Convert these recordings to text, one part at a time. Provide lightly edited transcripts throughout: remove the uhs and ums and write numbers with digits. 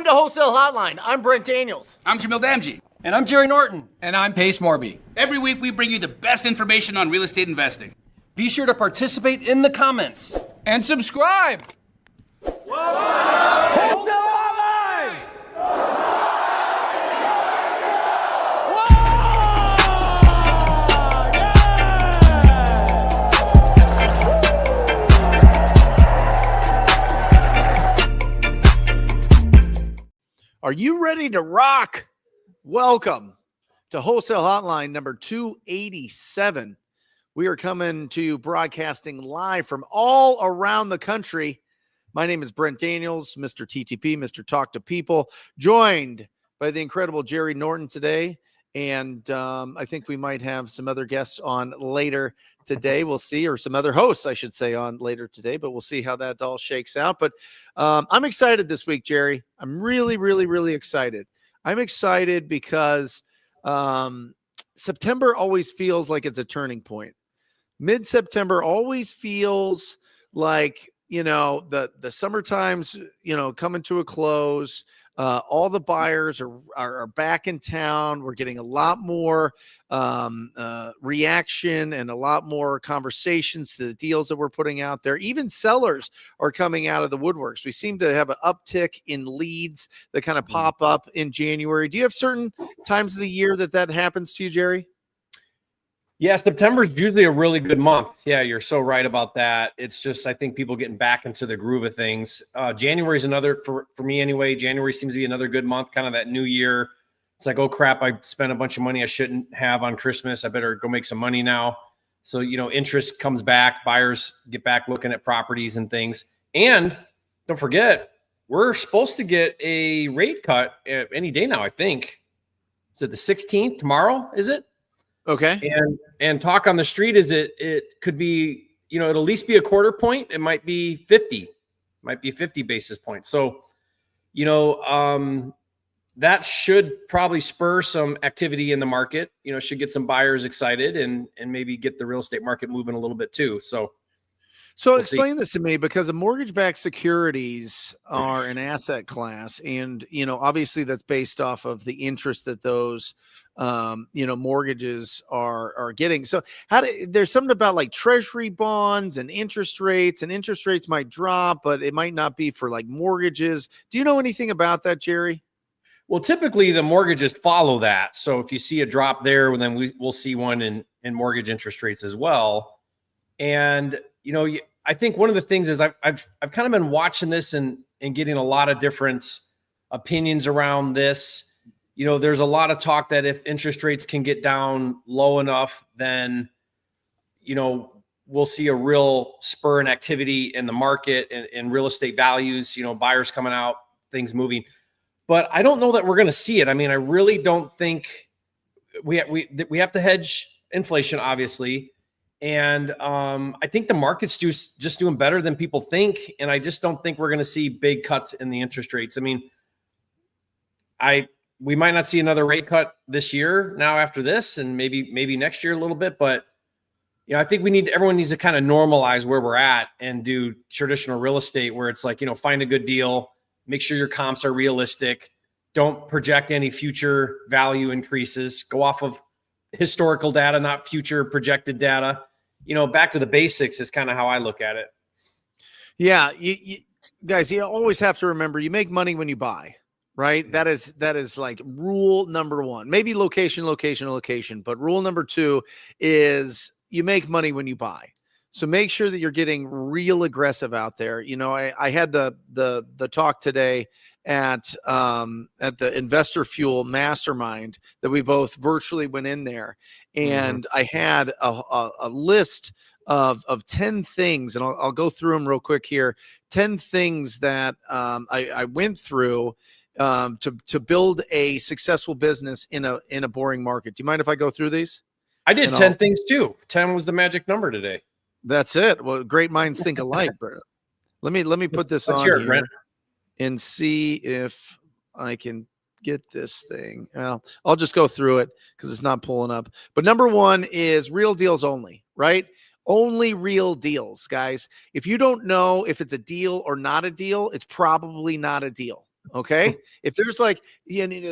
to Wholesale Hotline. I'm Brent Daniels. I'm Jamil Damji. And I'm Jerry Norton. And I'm Morby. Every week we bring you the best information on real estate investing. Be sure to participate in the comments. And subscribe. Wholesale Hotline! Are you ready to rock? Welcome to Wholesale Hotline number 287. We are coming to you broadcasting live from all around the country. My name is Brent Daniels, Mr. TTP, Mr. Talk to People, joined by the incredible Jerry Norton today. And I think we might have some other guests on later today. We'll see, or some other hosts, I should say, on later today, but we'll see how that all shakes out. But I'm excited this week, Jerry. I'm really, really, really excited. I'm excited because September always feels like it's a turning point. Mid-September always feels like, the summertime's, coming to a close. All the buyers are back in town. We're getting a lot more reaction and a lot more conversations to the deals that we're putting out there. Even sellers are coming out of the woodworks. We seem to have an uptick in leads that kind of pop up in January. Do you have certain times of the year that happens to you, Jerry? Yeah, September is usually a really good month. Yeah, you're so right about that. It's just, I think people getting back into the groove of things. January is another, for me anyway, January seems to be another good month, kind of that new year. It's like, oh crap, I spent a bunch of money I shouldn't have on Christmas. I better go make some money now. So, interest comes back, buyers get back looking at properties and things. And don't forget, we're supposed to get a rate cut any day now, I think. Is it the 16th tomorrow, is it? Okay. And talk on the street is it could be, it'll at least be a quarter point. It might be 50 basis points. So, that should probably spur some activity in the market, should get some buyers excited and maybe get the real estate market moving a little bit too. So we'll explain this to me, because the mortgage-backed securities are an asset class. And, obviously that's based off of the interest that those mortgages are getting. So there's something about like treasury bonds and interest rates might drop, but it might not be for like mortgages. Do you know anything about that, Jerry? Well, typically the mortgages follow that. So if you see a drop there, then we'll see one in mortgage interest rates as well. And, I think one of the things is I've kind of been watching this and getting a lot of different opinions around this. There's a lot of talk that if interest rates can get down low enough, then, we'll see a real spur in activity in the market and real estate values, buyers coming out, things moving. But I don't know that we're going to see it. I mean, I really don't think we have to hedge inflation, obviously. And I think the market's just doing better than people think. And I just don't think we're going to see big cuts in the interest rates. I mean, we might not see another rate cut this year now after this, and maybe next year a little bit. But, I think everyone needs to kind of normalize where we're at and do traditional real estate where it's like, find a good deal, make sure your comps are realistic. Don't project any future value increases. Go off of historical data, not future projected data. Back to the basics is kind of how I look at it. Yeah. You guys, you always have to remember, you make money when you buy. Right. That is like rule number one, maybe location, but rule number two is you make money when you buy. So make sure that you're getting real aggressive out there. I had the talk today at the Investor Fuel Mastermind that we both virtually went in there, and I had a list of 10 things, and I'll go through them real quick here. 10 things that I went through to build a successful business in a boring market. Do you mind if I go through these? I did 10 things too. 10 was the magic number today. That's it. Well, great minds think alike, Brent. Let me put this on here, Brent, and see if I can get this thing. Well, I'll just go through it because it's not pulling up. But number one is real deals only, right? Only real deals, guys. If you don't know if it's a deal or not a deal, it's probably not a deal. Okay. If there's like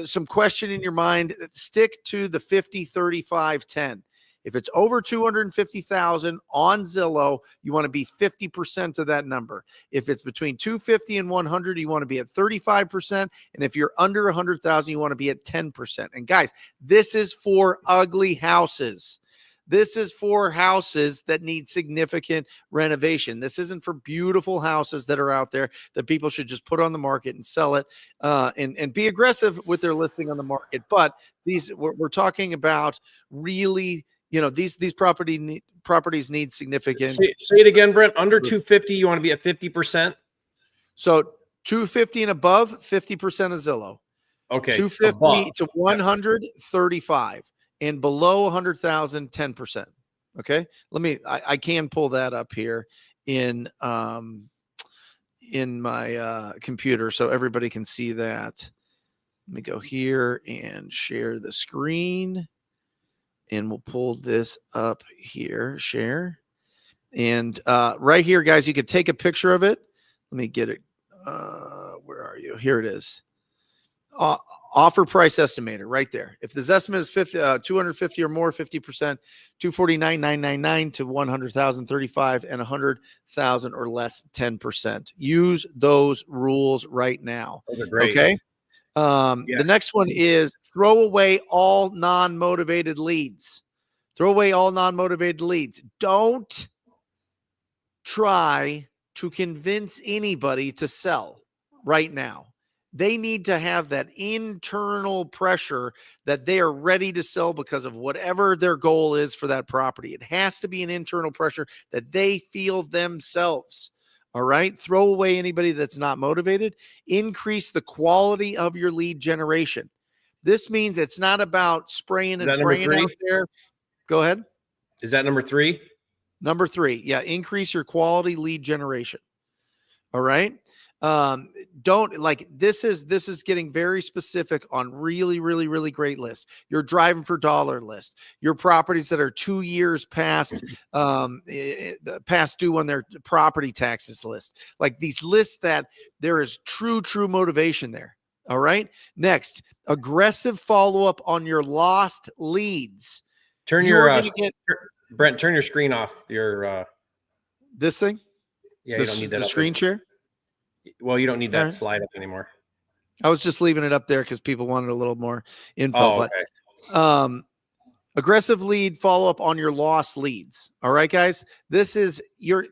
some question in your mind, stick to the 50, 35, 10. If it's over 250,000 on Zillow, you want to be 50% of that number. If it's between 250 and 100, you want to be at 35%. And if you're under 100,000, you want to be at 10%. And guys, this is for ugly houses. This is for houses that need significant renovation. This isn't for beautiful houses that are out there that people should just put on the market and sell it and be aggressive with their listing on the market. But these we're talking about really, these properties need significant. Say it again, Brent. Under 250, you want to be at 50%. So 250 and above, 50% of Zillow. Okay. 250 above. to 100, 35. And below 100,000, 10%. Okay. I can pull that up here in my computer so everybody can see that. Let me go here and share the screen, and we'll pull this up here, share. And right here, guys, you could take a picture of it. Let me get it. Where are you? Here it is. Offer price estimator right there. If this estimate is 250 or more, 50%, 249,999 to 100,000, 35, and 100,000 or less, 10%. Use those rules right now. Those are great. Okay. The next one is throw away all non-motivated leads. Throw away all non-motivated leads. Don't try to convince anybody to sell right now. They need to have that internal pressure that they are ready to sell because of whatever their goal is for that property. It has to be an internal pressure that they feel themselves. All right. Throw away anybody that's not motivated. Increase the quality of your lead generation. This means it's not about spraying and praying out there. Go ahead. Is that number 3? Number 3. Yeah. Increase your quality lead generation. All right. Don't like this is getting very specific on really, really, really great lists. Your driving for dollar list, your properties that are 2 years past due on their property taxes list, like these lists that there is true motivation there. All right. Next, aggressive follow-up on your lost leads. Brent, turn your screen off. Your this thing. Yeah, you don't need that. The screen share. Well, you don't need that slide up anymore. I was just leaving it up there because people wanted a little more info. But aggressive lead follow-up on your lost leads. All right, guys. This is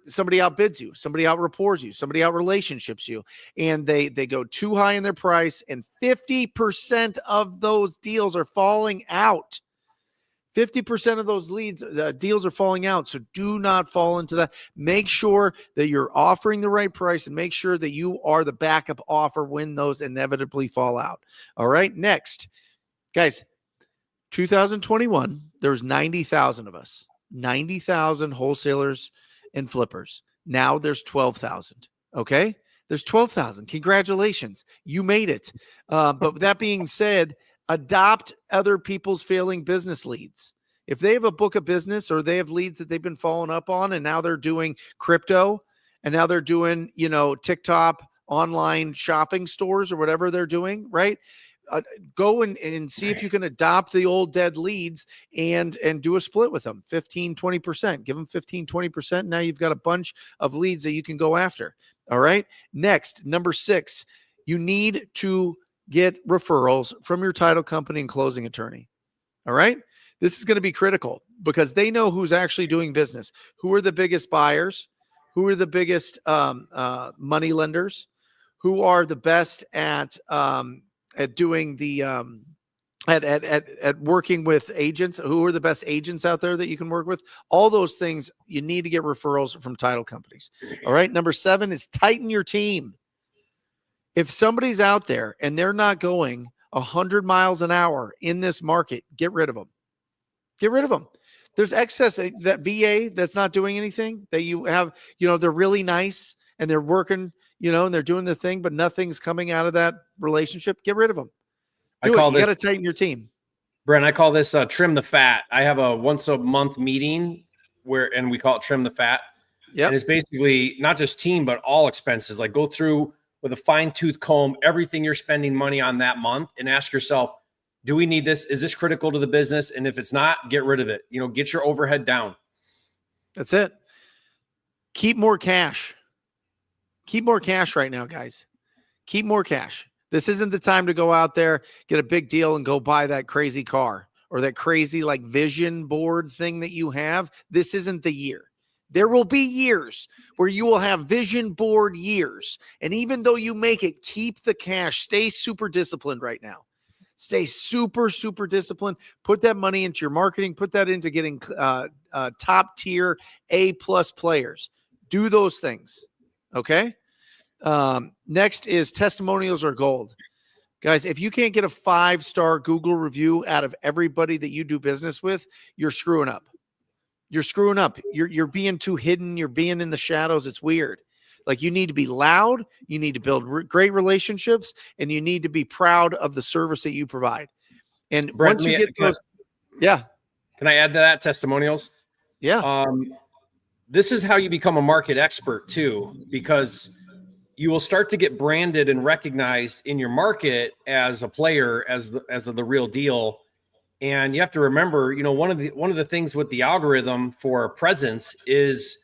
somebody outbids you, somebody out-rapports you, somebody out-relationships you, and they go too high in their price, and 50% of those deals are falling out. 50% of those deals are falling out. So do not fall into that. Make sure that you're offering the right price and make sure that you are the backup offer when those inevitably fall out. All right. Next, guys, 2021, there was 90,000 of us, 90,000 wholesalers and flippers. Now there's 12,000. Okay. There's 12,000. Congratulations. You made it. But with that being said, adopt other people's failing business leads. If they have a book of business or they have leads that they've been following up on and now they're doing crypto and now they're doing, TikTok online shopping stores or whatever they're doing, right? Go and see if you can adopt the old dead leads and do a split with them, 15, 20%. Give them 15, 20%. Now you've got a bunch of leads that you can go after. All right. Next, number 6, you need to get referrals from your title company and closing attorney. All right. This is going to be critical because they know who's actually doing business. Who are the biggest buyers? Who are the biggest money lenders? Who are the best at doing the at working with agents? Who are the best agents out there that you can work with? All those things you need to get referrals from title companies. All right. Number 7 is tighten your team. If somebody's out there and they're not going 100 miles an hour in this market, get rid of them. Get rid of them. There's excess, that VA that's not doing anything that you have, they're really nice and they're working, and they're doing the thing, but nothing's coming out of that relationship. Get rid of them. You got to tighten your team. Brent, I call this trim the fat. I have a once a month meeting and we call it trim the fat. Yeah. And it's basically not just team, but all expenses. Like go through with a fine tooth comb everything you're spending money on that month and ask yourself, do we need this? Is this critical to the business? And if it's not, get rid of it. Get your overhead down. That's it. Keep more cash. Keep more cash right now, guys. Keep more cash. This isn't the time to go out there, get a big deal and go buy that crazy car or that crazy like vision board thing that you have. This isn't the year. There will be years where you will have vision board years. And even though you make it, keep the cash. Stay super disciplined right now. Stay super, super disciplined. Put that money into your marketing. Put that into getting top tier A+ players. Do those things. Okay. Next is testimonials are gold. Guys, if you can't get a 5-star Google review out of everybody that you do business with, you're screwing up. You're screwing up. You're being too hidden. You're being in the shadows. It's weird. Like, you need to be loud. You need to build great relationships, and you need to be proud of the service that you provide. And Brent, once you get those, can I add to that testimonials? Yeah. This is how you become a market expert too, because you will start to get branded and recognized in your market as a player, as the real deal. And you have to remember, one of the things with the algorithm for presence is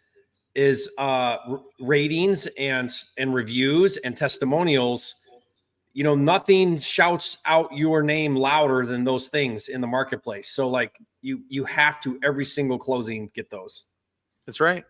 ratings and reviews and testimonials. Nothing shouts out your name louder than those things in the marketplace. So like you have to, every single closing, get those. That's right.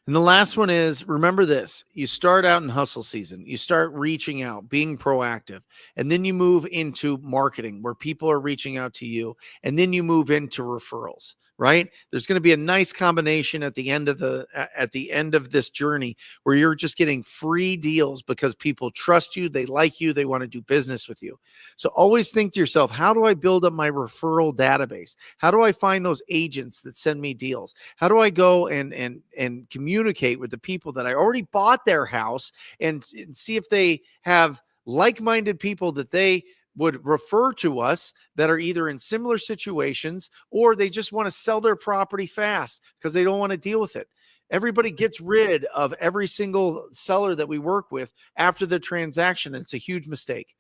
And the last one is, remember this, you start out in hustle season, you start reaching out, being proactive, and then you move into marketing where people are reaching out to you, and then you move into referrals, right? There's going to be a nice combination at the end of this journey where you're just getting free deals because people trust you, they like you, they want to do business with you. So always think to yourself, how do I build up my referral database? How do I find those agents that send me deals? How do I go and communicate with the people that I already bought their house and see if they have like-minded people that they would refer to us that are either in similar situations or they just want to sell their property fast because they don't want to deal with it. Everybody gets rid of every single seller that we work with after the transaction. It's a huge mistake.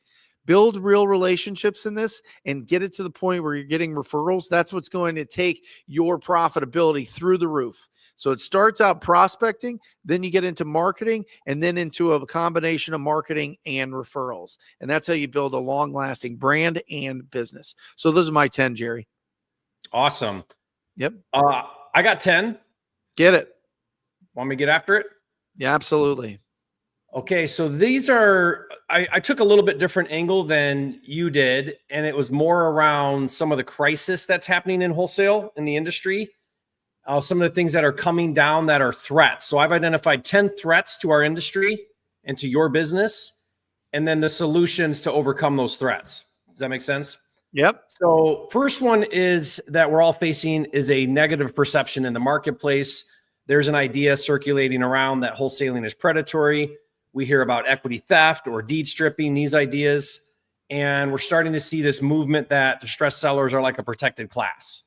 Build real relationships in this and get it to the point where you're getting referrals. That's what's going to take your profitability through the roof. So it starts out prospecting, then you get into marketing, and then into a combination of marketing and referrals. And that's how you build a long-lasting brand and business. So those are my 10, Jerry. Awesome. Yep. I got 10. Get it. Want me to get after it? Yeah, absolutely. Okay, so these are, I took a little bit different angle than you did, and it was more around some of the crisis that's happening in wholesale in the industry. Some of the things that are coming down that are threats. So I've identified 10 threats to our industry and to your business, and then the solutions to overcome those threats. Does that make sense? Yep. So first one is that we're all facing is a negative perception in the marketplace. There's an idea circulating around that wholesaling is predatory. We hear about equity theft or deed stripping, these ideas. And we're starting to see this movement that distressed sellers are like a protected class.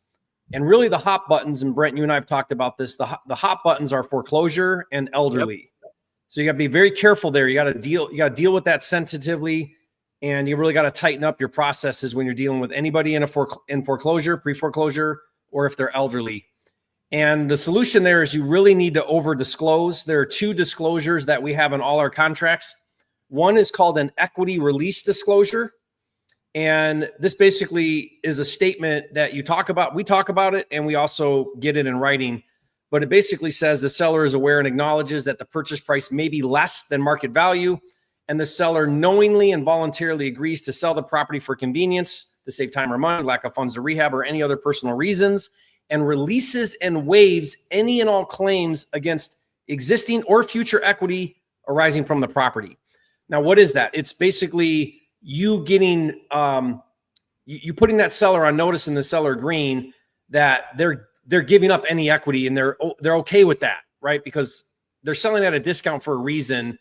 And really the hot buttons, and Brent, you and I have talked about this, the hot buttons are foreclosure and elderly. Yep. So you got to be very careful there. You got to deal with that sensitively, and you really got to tighten up your processes when you're dealing with anybody in foreclosure, pre-foreclosure, or if they're elderly. And the solution there is you really need to over disclose. There are 2 disclosures that we have in all our contracts. One is called an equity release disclosure. And this basically is a statement that we talk about it, and we also get it in writing. But it basically says the seller is aware and acknowledges that the purchase price may be less than market value, and the seller knowingly and voluntarily agrees to sell the property for convenience, to save time or money, lack of funds to rehab, or any other personal reasons, and releases and waives any and all claims against existing or future equity arising from the property. Now, what is that? It's basically you getting you putting that seller on notice and the seller agreeing that they're giving up any equity, and they're okay with that, right? Because they're selling at a discount for a reason.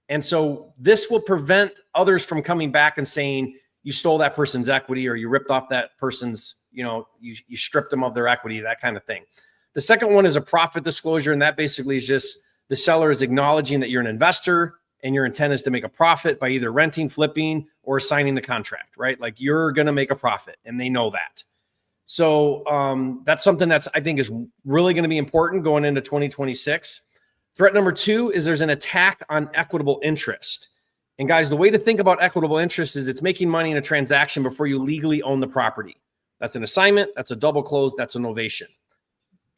And so this will prevent others from coming back and saying you stole that person's equity, or you ripped off that person's, you stripped them of their equity, that kind of thing. The second one is a profit disclosure, and that basically is just the seller is acknowledging that you're an investor and your intent is to make a profit by either renting, flipping, or signing the contract, right? Like you're going to make a profit, and they know that. So that's something that's, I think, is really going to be important going into 2026. Threat number 2 is there's an attack on equitable interest. And guys, the way to think about equitable interest is it's making money in a transaction before you legally own the property. That's an assignment, that's a double close, that's a novation.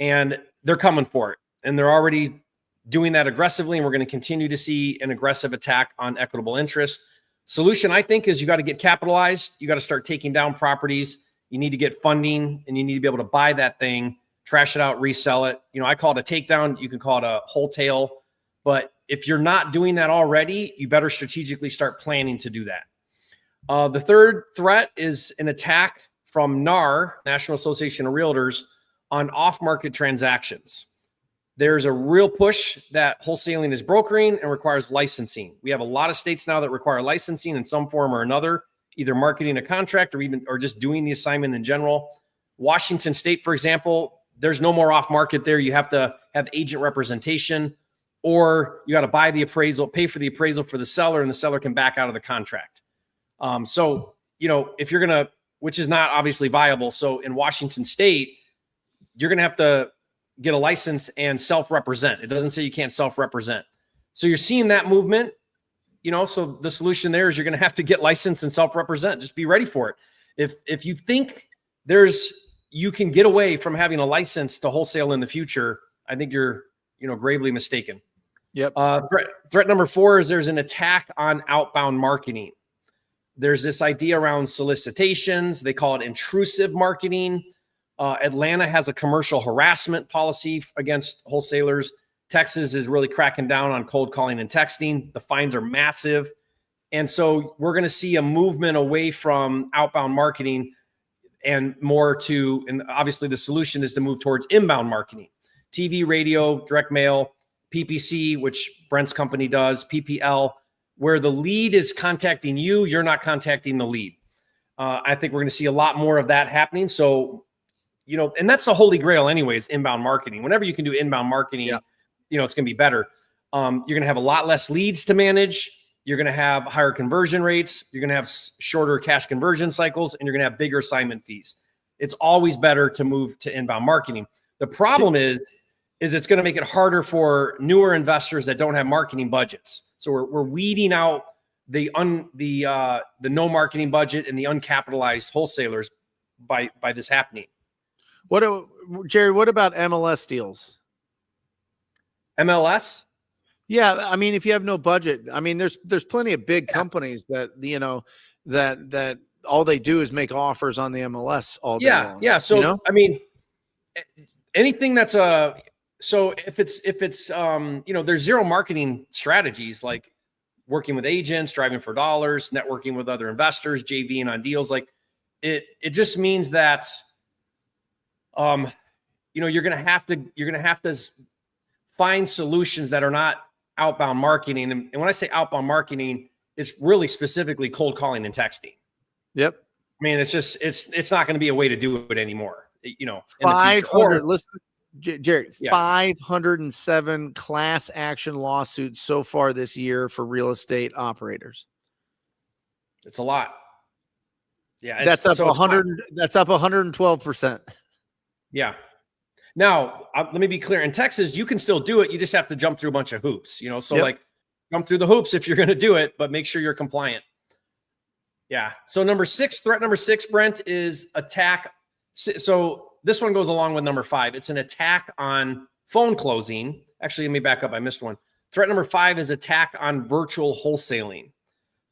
And they're coming for it. And they're already doing that aggressively. And we're going to continue to see an aggressive attack on equitable interest. Solution, I think, is you got to get capitalized. You got to start taking down properties. You need to get funding, and you need to be able to buy that thing, trash it out, resell it. You know, I call it a takedown. You can call it a wholesale. But if you're not doing that already, you better strategically start planning to do that. The third threat is an attack from NAR, National Association of Realtors, on off-market transactions. There's a real push that wholesaling is brokering and requires licensing. We have a lot of states now that require licensing in some form or another, either marketing a contract or just doing the assignment in general. Washington State, for example, there's no more off-market there. You have to have agent representation, or you got to buy the appraisal, pay for the appraisal for the seller, and the seller can back out of the contract. So, you know, if you're going to, which is not obviously viable. So in Washington State, you're going to have to get a license and self-represent. It doesn't say you can't self-represent. So you're seeing that movement. You know, so the solution there is you're going to have to get licensed and self-represent. Just be ready for it. If you think you can get away from having a license to wholesale in the future, I think you're, gravely mistaken. Yep. Threat number 4 is there's an attack on outbound marketing. There's this idea around solicitations. They call it intrusive marketing. Atlanta has a commercial harassment policy against wholesalers. Texas is really cracking down on cold calling and texting. The fines are massive. And so we're going to see a movement away from outbound marketing and more to, and obviously the solution is to move towards inbound marketing, TV, radio, direct mail, PPC, which Brent's company does, PPL, where the lead is contacting you, you're not contacting the lead. I think we're going to see a lot more of that happening. So, and that's the holy grail anyways, inbound marketing. Whenever you can do inbound marketing, it's going to be better. You're going to have a lot less leads to manage. You're going to have higher conversion rates. You're going to have shorter cash conversion cycles, and you're going to have bigger assignment fees. It's always better to move to inbound marketing. The problem is it's going to make it harder for newer investors that don't have marketing budgets. So we're weeding out the no marketing budget and the uncapitalized wholesalers by this happening. Jerry, what about MLS deals? MLS? Yeah, I mean, if you have no budget, I mean, there's plenty of big companies that that all they do is make offers on the MLS all day long. Yeah. So I mean, anything that's so if it's there's zero marketing strategies like working with agents, driving for dollars, networking with other investors, JVing on deals. Like it just means that you're gonna have to find solutions that are not outbound marketing. And when I say outbound marketing, it's really specifically cold calling and texting. Yep. I mean, it's not going to be a way to do it anymore. 500. Listen, Jerry, Yeah. 507 class action lawsuits so far this year for real estate operators. It's a lot. Yeah. That's up 100. That's up 112%. Yeah. Now, let me be clear. In Texas, you can still do it. You just have to jump through a bunch of hoops, So jump through the hoops if you're going to do it, but make sure you're compliant. Yeah. So threat number 6, Brent, is attack. So this one goes along with number 5. It's an attack on phone closing. Actually, let me back up. I missed one. Threat number 5 is attack on virtual wholesaling.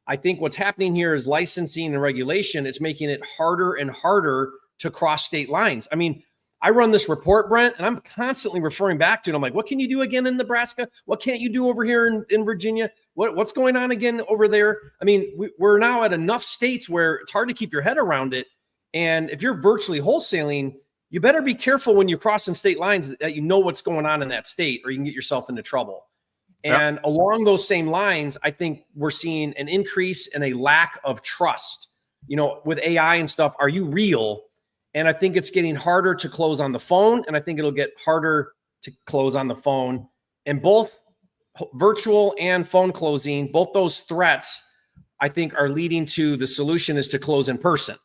I think what's happening here is licensing and regulation. It's making it harder and harder to cross state lines. I mean, I run this report, Brent, and I'm constantly referring back to it. I'm like, what can you do again in Nebraska? What can't you do over here in Virginia? What's going on again over there? I mean, we're now at enough states where it's hard to keep your head around it. And if you're virtually wholesaling, you better be careful when you're crossing state lines that you know what's going on in that state, or you can get yourself into trouble. And along those same lines, I think we're seeing an increase in a lack of trust. With AI and stuff, are you real? And I think it's getting harder to close on the phone, and I think it'll get harder to close on the phone. And both virtual and phone closing, both those threats, I think, are leading to the solution is to close in person.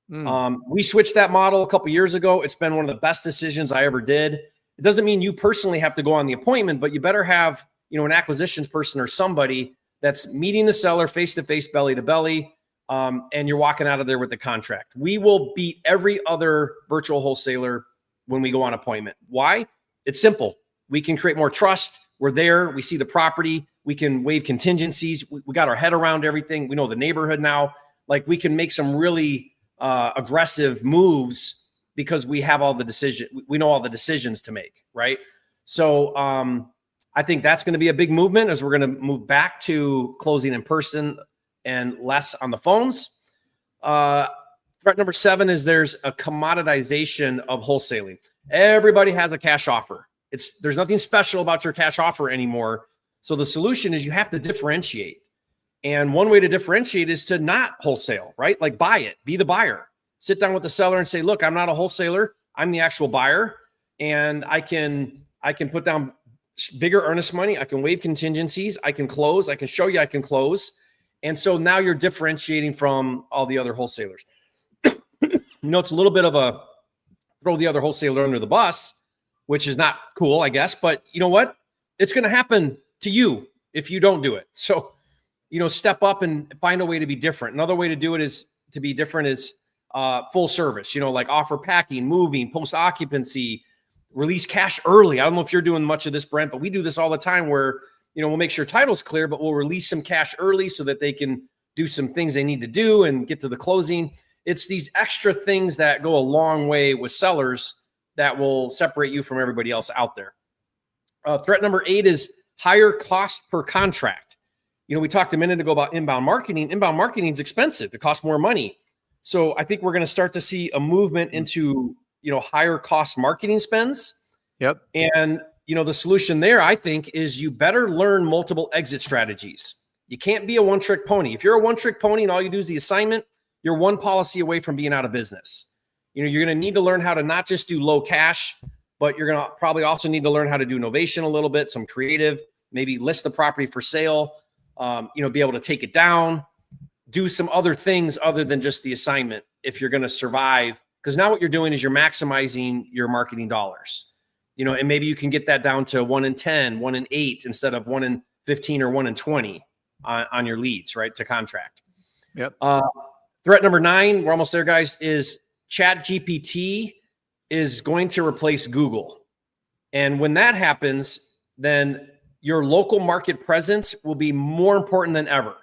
We switched that model a couple years ago. It's been one of the best decisions I ever did. It doesn't mean you personally have to go on the appointment, but you better have, an acquisitions person or somebody that's meeting the seller face-to-face, belly-to-belly, and you're walking out of there with the contract. We will beat every other virtual wholesaler when we go on appointment. Why? It's simple. We can create more trust. We're there. We see the property. We can waive contingencies. We got our head around everything. We know the neighborhood now. Like, we can make some really aggressive moves because we have all the decision. We know all the decisions to make, right? So I think that's going to be a big movement as we're going to move back to closing in person and less on the phones. Threat number 7 is there's a commoditization of wholesaling. Everybody has a cash offer. There's nothing special about your cash offer anymore. So the solution is you have to differentiate. And one way to differentiate is to not wholesale, right? Like, buy it, be the buyer. Sit down with the seller and say, look, I'm not a wholesaler. I'm the actual buyer. And I can put down bigger earnest money. I can waive contingencies. I can close. I can show you I can close. And so now you're differentiating from all the other wholesalers. It's a little bit of a throw the other wholesaler under the bus, which is not cool, I guess. But you know what? It's going to happen to you if you don't do it. So, step up and find a way to be different. Another way to do it is to be different is full service, like offer packing, moving, post occupancy, release cash early. I don't know if you're doing much of this, Brent, but we do this all the time where, we'll make sure title's clear, but we'll release some cash early so that they can do some things they need to do and get to the closing. It's these extra things that go a long way with sellers that will separate you from everybody else out there. Threat number 8 is higher cost per contract. We talked a minute ago about inbound marketing. Inbound marketing is expensive. It costs more money. So I think we're going to start to see a movement into, higher cost marketing spends. Yep. And, the solution there, I think, is you better learn multiple exit strategies. You can't be a one-trick pony. If you're a one-trick pony and all you do is the assignment, you're one policy away from being out of business. You're going to need to learn how to not just do low cash, but you're going to probably also need to learn how to do innovation a little bit, some creative, maybe list the property for sale, be able to take it down, do some other things other than just the assignment if you're going to survive. Because now what you're doing is you're maximizing your marketing dollars, and maybe you can get that down to 1 in 10, 1 in 8, instead of 1 in 15 or 1 in 20 on your leads, right, to contract. Yep. Threat number 9, we're almost there, guys, is ChatGPT is going to replace Google. And when that happens, then your local market presence will be more important than ever,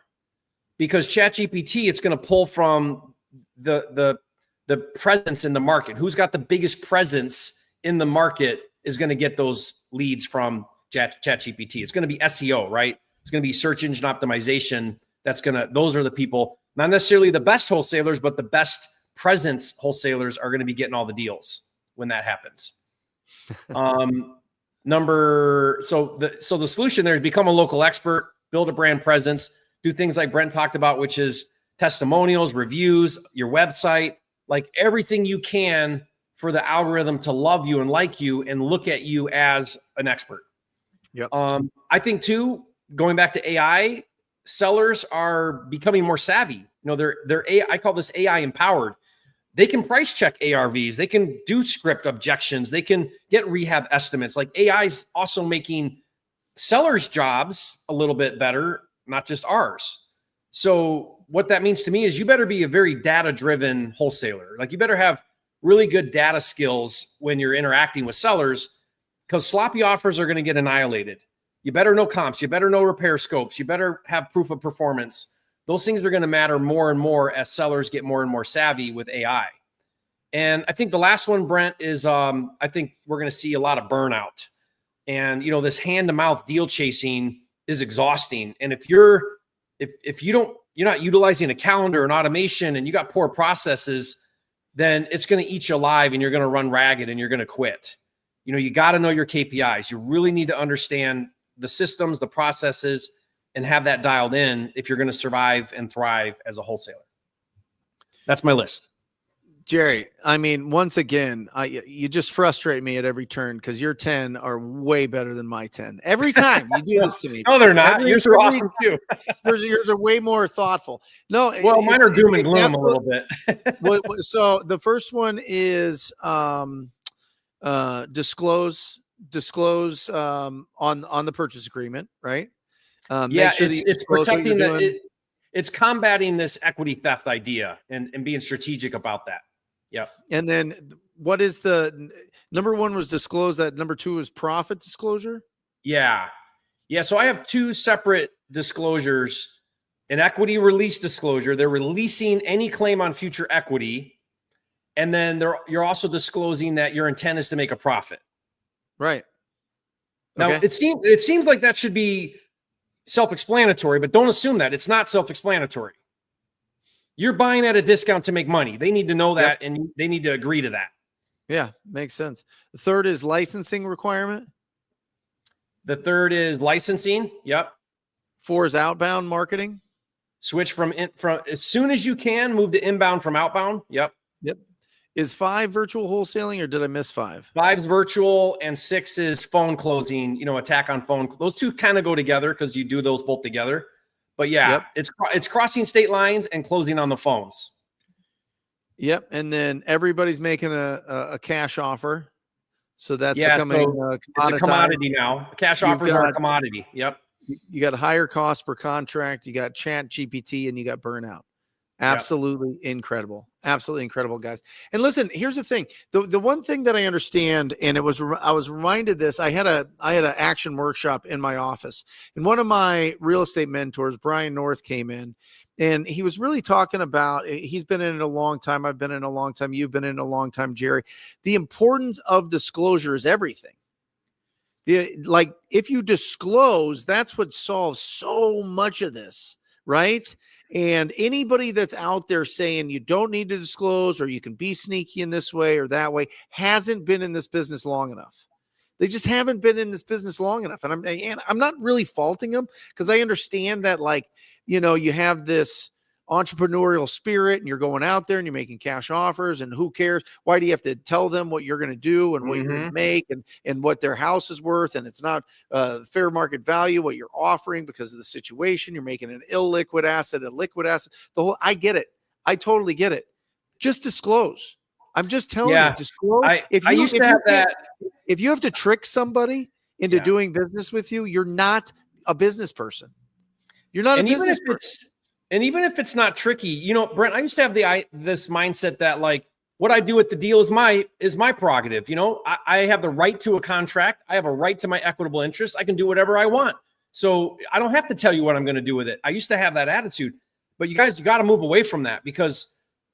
because ChatGPT, it's going to pull from the presence in the market. Who's got the biggest presence in the market is going to get those leads from ChatGPT. It's going to be SEO, right? It's going to be search engine optimization. Those are the people, not necessarily the best wholesalers, but the best presence wholesalers are going to be getting all the deals when that happens. So the solution there is become a local expert, build a brand presence, do things like Brent talked about, which is testimonials, reviews, your website, like everything you can for the algorithm to love you and like you and look at you as an expert. Yep. I think too, going back to AI, sellers are becoming more savvy. They're AI, I call this AI empowered. They can price check ARVs. They can do script objections. They can get rehab estimates. Like, AI is also making sellers' jobs a little bit better, not just ours. So what that means to me is you better be a very data-driven wholesaler. Like, you better have really good data skills when you're interacting with sellers, because sloppy offers are going to get annihilated. You better know comps. You better know repair scopes. You better have proof of performance. Those things are going to matter more and more as sellers get more and more savvy with AI. And I think the last one, Brent, is I think we're going to see a lot of burnout. And, this hand-to-mouth deal chasing is exhausting. And if you're not utilizing a calendar and automation and you got poor processes, then it's going to eat you alive and you're going to run ragged and you're going to quit. You got to know your KPIs. You really need to understand the systems, the processes, and have that dialed in if you're going to survive and thrive as a wholesaler. That's my list. Jerry, I mean, once again, you just frustrate me at every turn because your 10 are way better than my 10. Every time you do this to me. No, they're not. Yours are awesome too. Yours are way more thoughtful. No, Well, mine are doom and gloom a little bit. So the first one is disclose on the purchase agreement, right? Yeah, it's protecting it's combating this equity theft idea and being strategic about that. Yep. And then what is the number one was disclose, that number two is profit disclosure? Yeah. Yeah. So I have two separate disclosures. An equity release disclosure. They're releasing any claim on future equity. And then you're also disclosing that your intent is to make a profit. Right. Now it seems like that should be self-explanatory, but don't assume that. It's not self-explanatory. You're buying at a discount to make money. They need to know that, and they need to agree to that. Yeah, makes sense. The third is licensing requirement. The third is licensing. Yep. 4 is outbound marketing. Switch from as soon as you can, move to inbound from outbound. Yep. Yep. Is 5 virtual wholesaling, or did I miss 5? 5's virtual, and 6 is phone closing, attack on phone. Those two kind of go together because you do those both together. But yeah, it's crossing state lines and closing on the phones. Yep. And then everybody's making a cash offer. So that's becoming it's a commodity now. Cash offers are a commodity. Yep. You got higher cost per contract. You got Chat GPT, and you got burnout. Absolutely incredible. Absolutely incredible, guys. And listen, here's the thing. The one thing that I understand, and I was reminded this, I had an action workshop in my office, and one of my real estate mentors, Brian North, came in, and he was really talking about, he's been in it a long time. I've been in it a long time. You've been in it a long time, Jerry. The importance of disclosure is everything. Like, if you disclose, that's what solves so much of this, right? And anybody that's out there saying you don't need to disclose, or you can be sneaky in this way or that way, hasn't been in this business long enough. They just haven't been in this business long enough. And I'm not really faulting them, because I understand that, like, you have this entrepreneurial spirit, and you're going out there and you're making cash offers, and who cares? Why do you have to tell them what you're going to do and what you're going to make and what their house is worth? And it's not fair market value, what you're offering, because of the situation. You're making an illiquid asset, a liquid asset. I get it. I totally get it. Just disclose. I'm just telling you, disclose. If you have to trick somebody into doing business with you, you're not a business person. You're not a business person. And even if it's not tricky, Brent, I used to have this mindset that, like, what I do with the deal is my prerogative. I have the right to a contract. I have a right to my equitable interest. I can do whatever I want. So I don't have to tell you what I'm going to do with it. I used to have that attitude, but you guys, you got to move away from that, because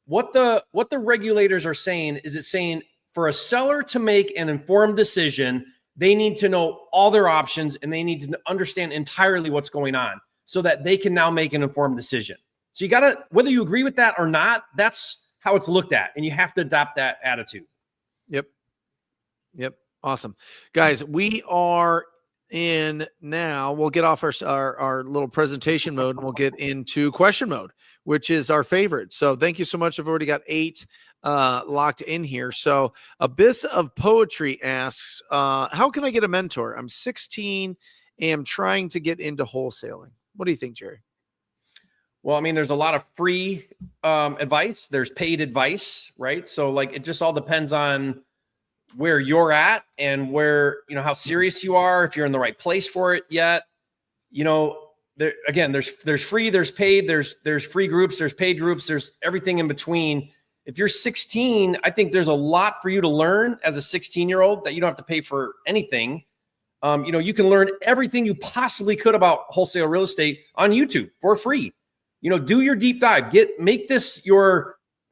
what the regulators are saying is, it's saying for a seller to make an informed decision, they need to know all their options, and they need to understand entirely what's going on, so that they can now make an informed decision. So you got to, whether you agree with that or not, that's how it's looked at. And you have to adopt that attitude. Yep. Awesome. Guys, we are in now. We'll get off our little presentation mode, and we'll get into question mode, which is our favorite. So thank you so much. I've already got 8 locked in here. So Abyss of Poetry asks, how can I get a mentor? I'm 16 and I'm trying to get into wholesaling. What do you think, Jerry? Well, I mean, there's a lot of free advice. There's paid advice, right? So, like, it just all depends on where you're at and where, how serious you are, if you're in the right place for it yet. There's free, there's paid, there's free groups, there's paid groups, there's everything in between. If you're 16, I think there's a lot for you to learn as a 16-year-old that you don't have to pay for anything. You can learn everything you possibly could about wholesale real estate on YouTube for free. Do your deep dive, make this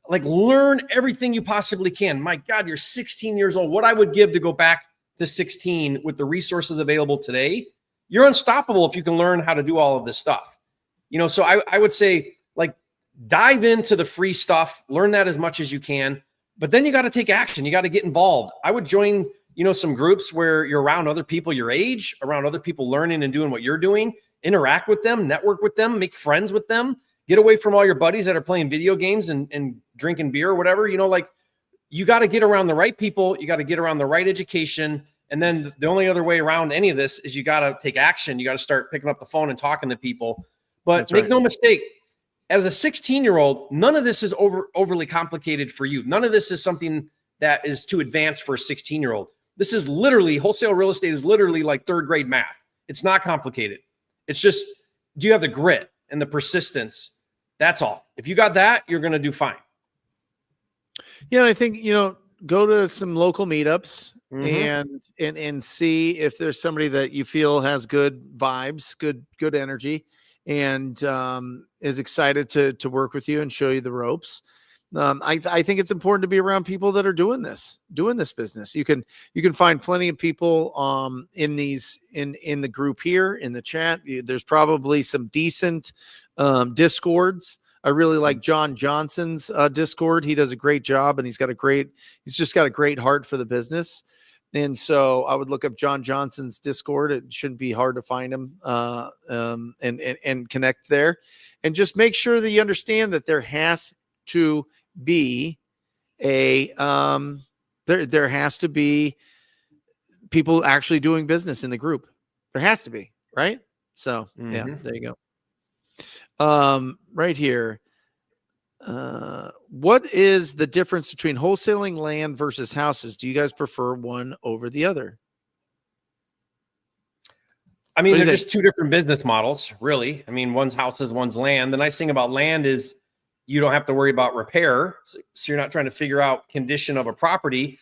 learn everything you possibly can. My God, you're 16 years old. What I would give to go back to 16 with the resources available today, you're unstoppable if you can learn how to do all of this stuff. So I would say, like, dive into the free stuff, learn that as much as you can, but then you got to take action. You got to get involved. I would join some groups where you're around other people your age, around other people learning and doing what you're doing, interact with them, network with them, make friends with them, get away from all your buddies that are playing video games and drinking beer or whatever, like you got to get around the right people. You got to get around the right education. And then the only other way around any of this is you got to take action. You got to start picking up the phone and talking to people. But make no mistake, as a 16-year-old, none of this is overly complicated for you. None of this is something that is too advanced for a 16-year-old. This is literally, wholesale real estate is literally like third grade math. It's not complicated. It's just, do you have the grit and the persistence? That's all. If you got that, you're going to do fine. Yeah, and I think, go to some local meetups and see if there's somebody that you feel has good vibes, good energy, and is excited to work with you and show you the ropes. I think it's important to be around people that are doing this business. You can find plenty of people in the group here in the chat. There's probably some decent discords. I really like John Johnson's Discord. He does a great job, and he's just got a great heart for the business. And so I would look up John Johnson's Discord. It shouldn't be hard to find him and connect there, and just make sure that you understand that there has to be there has to be people actually doing business in the group. There has to be, right? So yeah, there you go. Right here. What is the difference between wholesaling land versus houses? Do you guys prefer one over the other? I mean, they're just two different business models, really. I mean, one's houses, one's land. The nice thing about land is you don't have to worry about repair. So you're not trying to figure out condition of a property.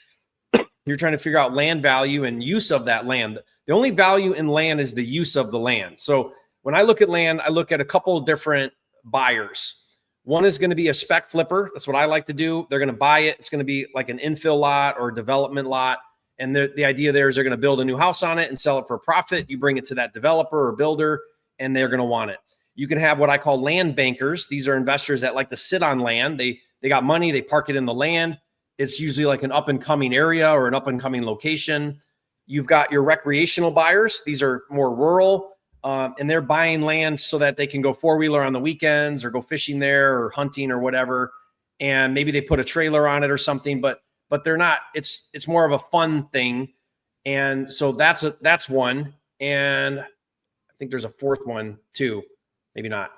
You're trying to figure out land value and use of that land. The only value in land is the use of the land. So when I look at land, I look at a couple of different buyers. One is going to be a spec flipper. That's what I like to do. They're going to buy it. It's going to be like an infill lot or a development lot. And the idea there is they're going to build a new house on it and sell it for a profit. You bring it to that developer or builder, and they're going to want it. You can have what I call land bankers. These are investors that like to sit on land. They got money. They park it in the land. It's usually like an up-and-coming area or an up-and-coming location. You've got your recreational buyers. These are more rural, and they're buying land so that they can go four-wheeler on the weekends or go fishing there or hunting or whatever. And maybe they put a trailer on it or something, but they're not. It's more of a fun thing. And so that's one. And I think there's a fourth one too. Maybe not.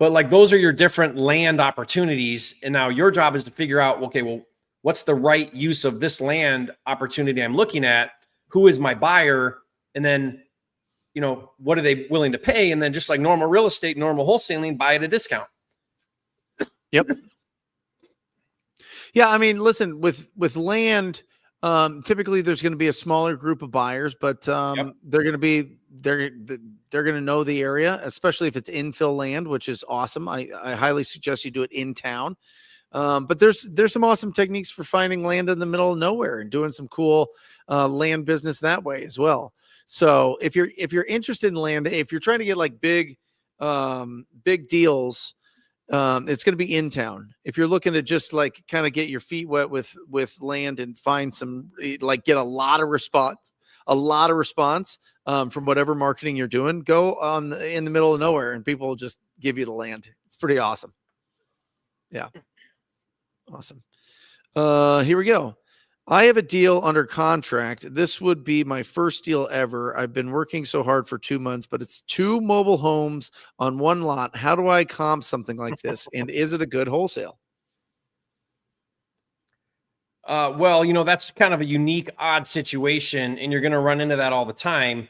But like those are your different land opportunities. And now your job is to figure out, okay, well, what's the right use of this land opportunity I'm looking at? Who is my buyer? And then, what are they willing to pay? And then just like normal real estate, normal wholesaling, buy at a discount. Yep. Yeah. I mean, listen, with land, typically there's going to be a smaller group of buyers, but they're going to know the area, especially if it's infill land, which is awesome. I highly suggest you do it in town. But there's some awesome techniques for finding land in the middle of nowhere and doing some cool land business that way as well. So if you're interested in land, if you're trying to get like big deals, it's going to be in town. If you're looking to just like kind of get your feet wet with land and find some, like get a lot of response from whatever marketing you're doing, go in the middle of nowhere and people will just give you the land. It's pretty awesome. Yeah. Awesome. Here we go. I have a deal under contract. This would be my first deal ever. I've been working so hard for 2 months, but it's 2 mobile homes on one lot. How do I comp something like this? And is it a good wholesale? Well, that's kind of a unique, odd situation, and you're going to run into that all the time.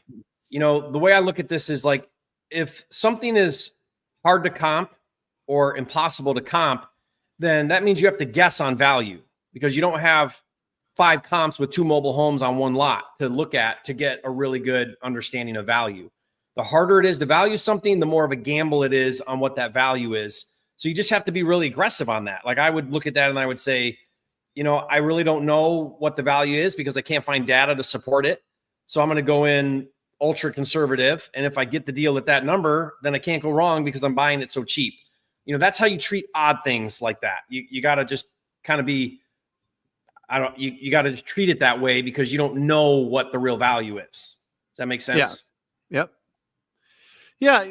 The way I look at this is like, if something is hard to comp or impossible to comp, then that means you have to guess on value because you don't have 5 comps with 2 mobile homes on one lot to look at to get a really good understanding of value. The harder it is to value something, the more of a gamble it is on what that value is. So you just have to be really aggressive on that. Like I would look at that and I would say, I really don't know what the value is because I can't find data to support it. So I'm going to go in ultra conservative. And if I get the deal at that number, then I can't go wrong because I'm buying it so cheap. That's how you treat odd things like that. You got to just kind of be, you got to treat it that way because you don't know what the real value is. Does that make sense? Yeah. Yep. Yeah,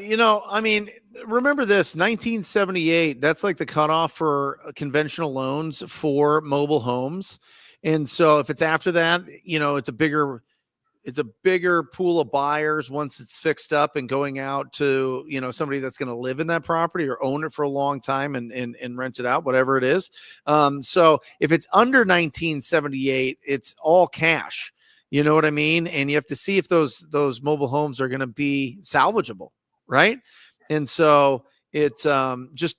I mean, remember this 1978, that's like the cutoff for conventional loans for mobile homes. And so if it's after that, it's a bigger pool of buyers once it's fixed up and going out to, somebody that's going to live in that property or own it for a long time and rent it out, whatever it is. So if it's under 1978, it's all cash. You know what I mean? And you have to see if those mobile homes are going to be salvageable, right? And so it's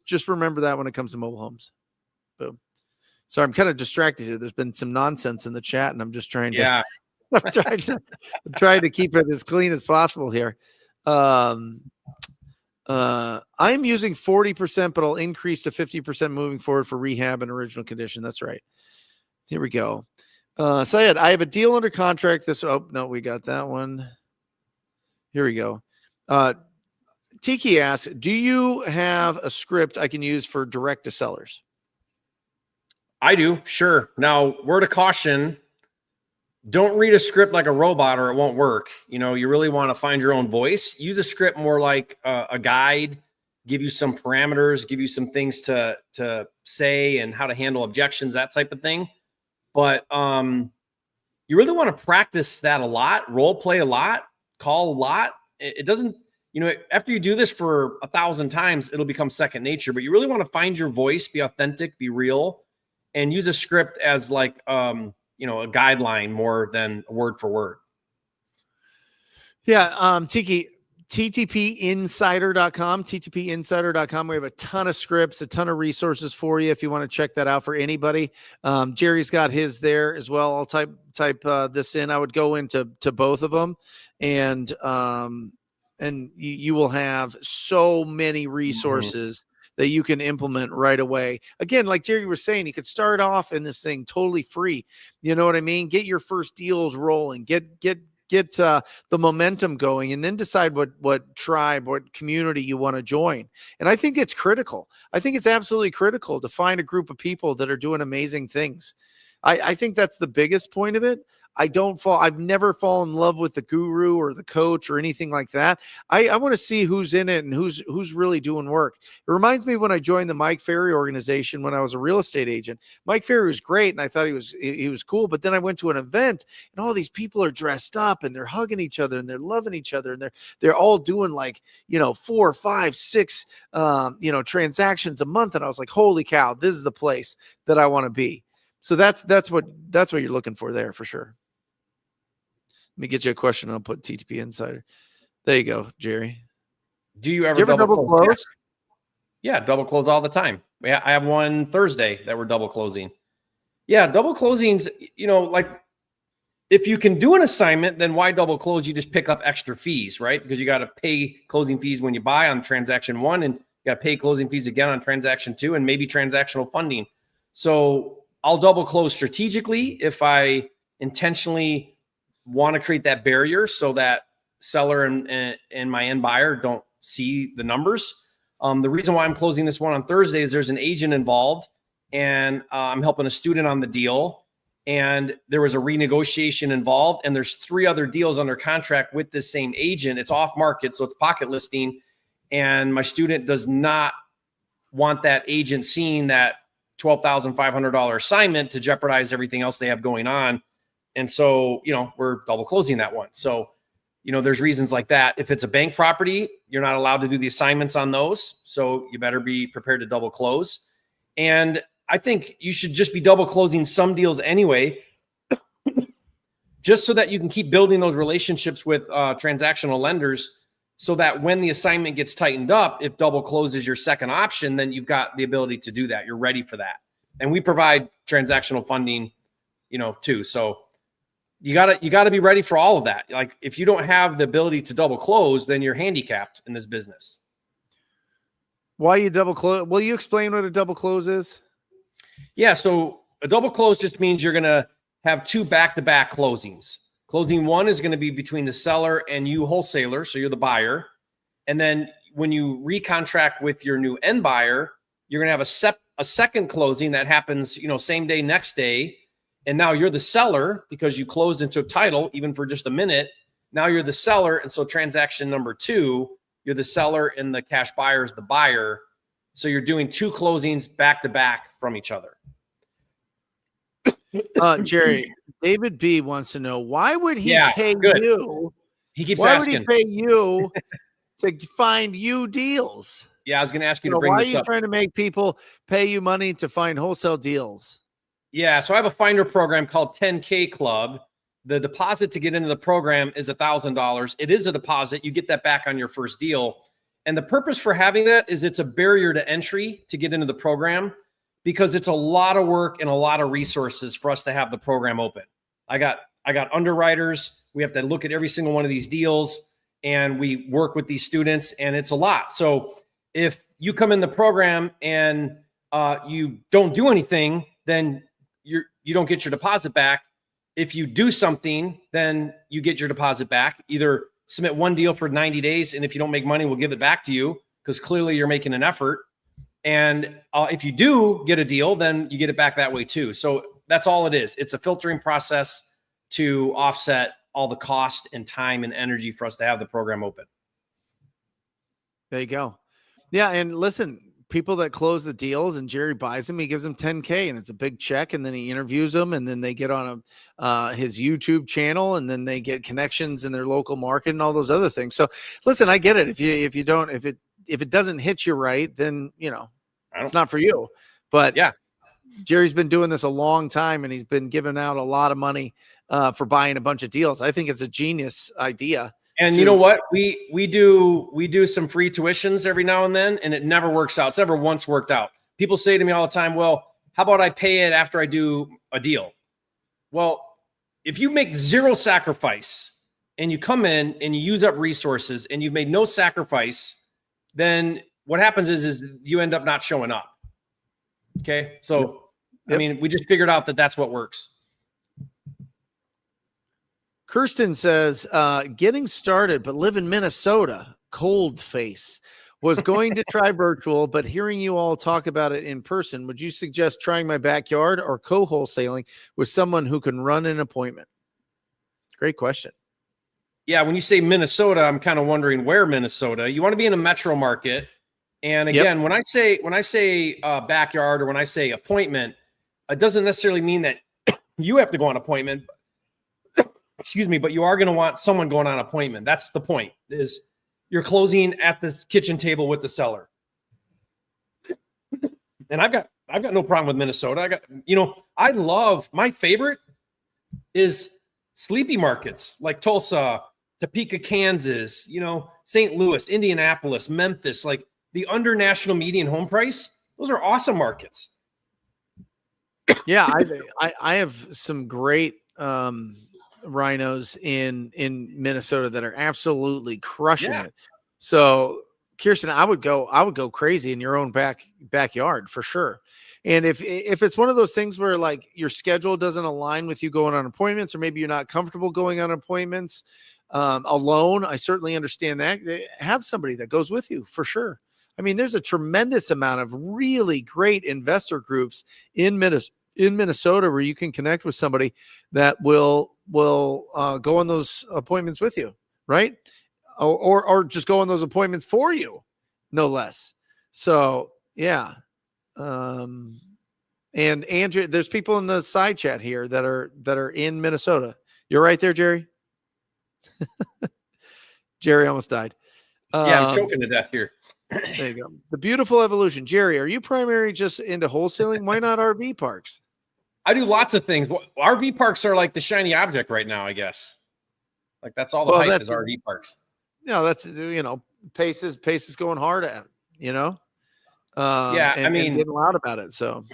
just remember that when it comes to mobile homes. Boom. Sorry, I'm kind of distracted here. There's been some nonsense in the chat, and I'm just trying to I'm trying to keep it as clean as possible here. I'm using 40%, but I'll increase to 50% moving forward for rehab and original condition. That's right. Here we go. Syed, I have a deal under contract. We got that one. Here we go. Tiki asks, do you have a script I can use for direct to sellers? I do. Sure. Now, word of caution, don't read a script like a robot or it won't work. You really want to find your own voice. Use a script more like a guide, give you some parameters, give you some things to say and how to handle objections, that type of thing. But you really want to practice that a lot, role play a lot, call a lot. It doesn't, after you do this for 1,000 times, it'll become second nature. But you really want to find your voice, be authentic, be real, and use a script as like a guideline more than word for word. Yeah. Tiki, ttpinsider.com. We have a ton of scripts, a ton of resources for you if you want to check that out for anybody. Jerry's got his there as well. I'll type this in. I would go into both of them, and you will have so many resources that you can implement right away. Again, like Jerry was saying, you could start off in this thing totally free. You know what I mean? Get your first deals rolling, get the momentum going, and then decide what tribe, what community you want to join. And I think it's critical. I think it's absolutely critical to find a group of people that are doing amazing things. I think that's the biggest point of it. I've never fallen in love with the guru or the coach or anything like that. I want to see who's in it and who's really doing work. It reminds me when I joined the Mike Ferry organization when I was a real estate agent. Mike Ferry was great, and I thought he was cool. But then I went to an event, and all these people are dressed up, and they're hugging each other, and they're loving each other, and they're all doing 4, 5, 6 transactions a month. And I was like, holy cow, this is the place that I want to be. So that's what you're looking for there for sure. Let me get you a question. I'll put TTP Insider. There you go, Jerry. Do you ever double close? Yeah, double close all the time. Yeah, I have one Thursday that we're double closing. Yeah, double closings, if you can do an assignment, then why double close? You just pick up extra fees, right? Because you got to pay closing fees when you buy on transaction 1, and you got to pay closing fees again on transaction 2, and maybe transactional funding. So I'll double close strategically if I intentionally want to create that barrier so that seller and my end buyer don't see the numbers. The reason why I'm closing this one on Thursday is there's an agent involved, and I'm helping a student on the deal, and there was a renegotiation involved, and there's 3 other deals under contract with this same agent. It's off market, so it's pocket listing, and my student does not want that agent seeing that $12,500 assignment to jeopardize everything else they have going on. And so, we're double closing that one. So, there's reasons like that. If it's a bank property, you're not allowed to do the assignments on those. So you better be prepared to double close. And I think you should just be double closing some deals anyway, just so that you can keep building those relationships with transactional lenders, so that when the assignment gets tightened up, if double close is your second option, then you've got the ability to do that. You're ready for that. And we provide transactional funding, too. So you gotta be ready for all of that. Like, if you don't have the ability to double close, then you're handicapped in this business. Why you double close? Will you explain what a double close is? Yeah. So a double close just means you're going to have 2 back-to-back closings. Closing 1 is going to be between the seller and you, wholesaler. So you're the buyer. And then when you recontract with your new end buyer, you're going to have a second closing that happens, same day, next day. And now you're the seller because you closed and took title, even for just a minute. Now you're the seller. And so transaction number 2 You're the seller and the cash buyer is the buyer. So you're doing 2 closings back to back from each other. Jerry, David B wants to know, why would he pay good. you? He keeps why asking. would he pay you to find you deals? Yeah, I was going to ask you to bring why this are you up. trying to make people pay you money to find wholesale deals? Yeah, so I have a finder program called 10K Club. The deposit to get into the program is $1,000. It is a deposit. You get that back on your first deal. And the purpose for having that is it's a barrier to entry to get into the program, because it's a lot of work and a lot of resources for us to have the program open. I got underwriters. We have to look at every single one of these deals, and we work with these students, and it's a lot. So if you come in the program and you don't do anything, then you don't get your deposit back. If you do something, then you get your deposit back. Either submit one deal for 90 days, and if you don't make money, we'll give it back to you, because clearly you're making an effort. And if you do get a deal, then you get it back that way too. So that's all it is. It's a filtering process to offset all the cost and time and energy for us to have the program open. There you go. Yeah. And listen, people that close the deals and Jerry buys them, he gives them 10K, and it's a big check. And then he interviews them, and then they get on his YouTube channel, and then they get connections in their local market and all those other things. So listen, I get it. If it doesn't hit you right, then, it's not for you. But yeah, Jerry's been doing this a long time, and he's been giving out a lot of money for buying a bunch of deals. I think it's a genius idea. And you know what? We do some free tuitions every now and then, and it never works out. It's never once worked out. People say to me all the time, well, how about I pay it after I do a deal? Well, if you make zero sacrifice and you come in and you use up resources and you've made no sacrifice, then what happens is you end up not showing up. Okay. So, Yep. I mean, we just figured out that that's what works. Kirsten says, getting started, but live in Minnesota, cold face. Was going to try virtual, but hearing you all talk about it in person, would you suggest trying my backyard or co-wholesaling with someone who can run an appointment? Great question. Yeah, when you say Minnesota, I'm kind of wondering where Minnesota. You want to be in a metro market. And again, when I say backyard, or when I say appointment, it doesn't necessarily mean that you have to go on appointment. Excuse me, but you are going to want someone going on appointment. That's the point, is you're closing at the kitchen table with the seller. And I've got no problem with Minnesota. I love, my favorite is sleepy markets like Tulsa, Topeka, Kansas, St. Louis, Indianapolis, Memphis, like the under national median home price. Those are awesome markets. Yeah, I have some great rhinos in Minnesota that are absolutely crushing it. So Kirsten, I would go crazy in your own backyard for sure. And if it's one of those things where like your schedule doesn't align with you going on appointments, or maybe you're not comfortable going on appointments alone, I certainly understand that. Have somebody that goes with you for sure. I mean, there's a tremendous amount of really great investor groups in Minnesota where you can connect with somebody that will go on those appointments with you, right? Or just go on those appointments for you, no less. So yeah. And Andrew, there's people in the side chat here that are in Minnesota. You're right there, Jerry. Jerry almost died. Yeah, I'm choking to death here. There you go. The beautiful evolution. Jerry, are you primarily just into wholesaling? Why not RV parks? I do lots of things. RV parks are like the shiny object right now, I guess. Like that's all the hype is RV parks. That's Pace is going hard at, and getting loud about it. So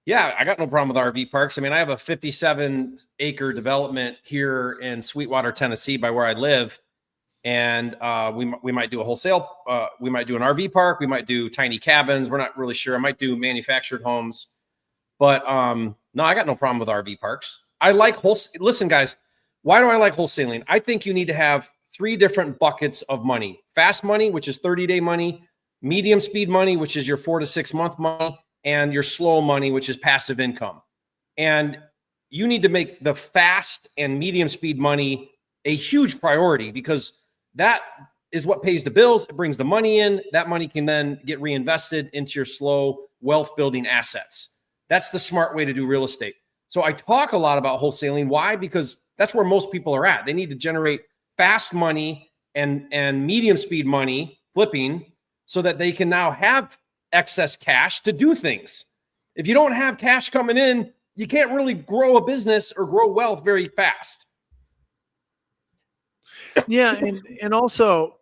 yeah, I got no problem with RV parks. I mean, I have a 57-acre development here in Sweetwater, Tennessee, by where I live. And we might do a wholesale. We might do an RV park. We might do tiny cabins. We're not really sure. I might do manufactured homes. But no, I got no problem with RV parks. I like wholesale. Listen, guys, why do I like wholesaling? I think you need to have 3 different buckets of money. Fast money, which is 30-day money. Medium speed money, which is your 4 to 6 month money. And your slow money, which is passive income. And you need to make the fast and medium speed money a huge priority, because that is what pays the bills. It brings the money in. That money can then get reinvested into your slow wealth building assets. That's the smart way to do real estate. So I talk a lot about wholesaling. Why? Because that's where most people are at. They need to generate fast money and medium speed money flipping so that they can now have excess cash to do things. If you don't have cash coming in, you can't really grow a business or grow wealth very fast. Yeah. And also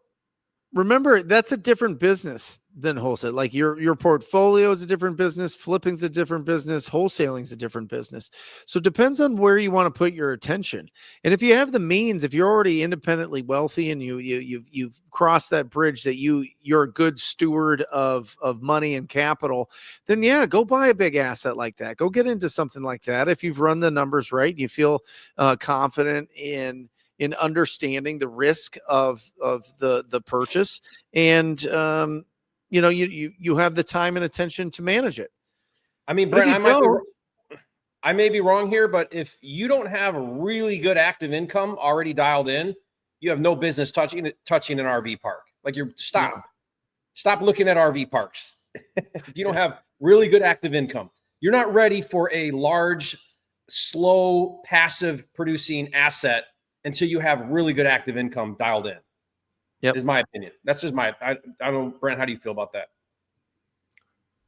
remember, that's a different business than wholesale. Like your portfolio is a different business. Flipping's a different business. Wholesaling's a different business. So it depends on where you want to put your attention. And if you have the means, if you're already independently wealthy and you've crossed that bridge that you're a good steward of money and capital, then yeah, go buy a big asset like that. Go get into something like that. If you've run the numbers right, you feel confident in understanding the risk of the purchase, and you have the time and attention to manage it. I mean, Brent, I may be wrong here, but if you don't have a really good active income already dialed in, you have no business touching an RV park. Like stop looking at RV parks. If you don't have really good active income, you're not ready for a large, slow, passive producing asset until you have really good active income dialed in. Yep. Is my opinion. That's just I don't know, Brent, how do you feel about that?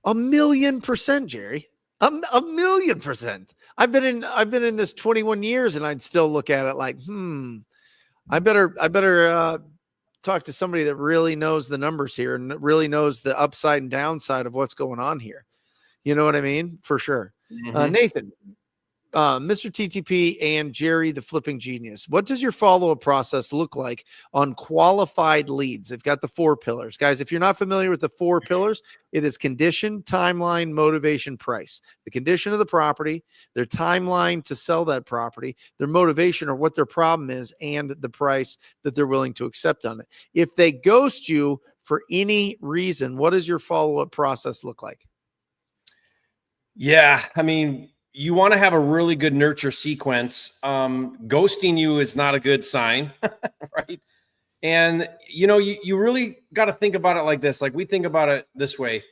1,000,000%, Jerry. A 1,000,000%. I've been in this 21 years and I'd still look at it like, I better talk to somebody that really knows the numbers here and really knows the upside and downside of what's going on here. You know what I mean? For sure. Mm-hmm. Nathan, Mr. TTP and Jerry, the flipping genius. What does your follow-up process look like on qualified leads? They've got the 4 pillars. Guys, if you're not familiar with the 4 pillars, it is condition, timeline, motivation, price. The condition of the property, their timeline to sell that property, their motivation or what their problem is, and the price that they're willing to accept on it. If they ghost you for any reason, what does your follow-up process look like? Yeah, I mean, you want to have a really good nurture sequence. Ghosting you is not a good sign, right? And, you really got to think about it like this. Like we think about it this way,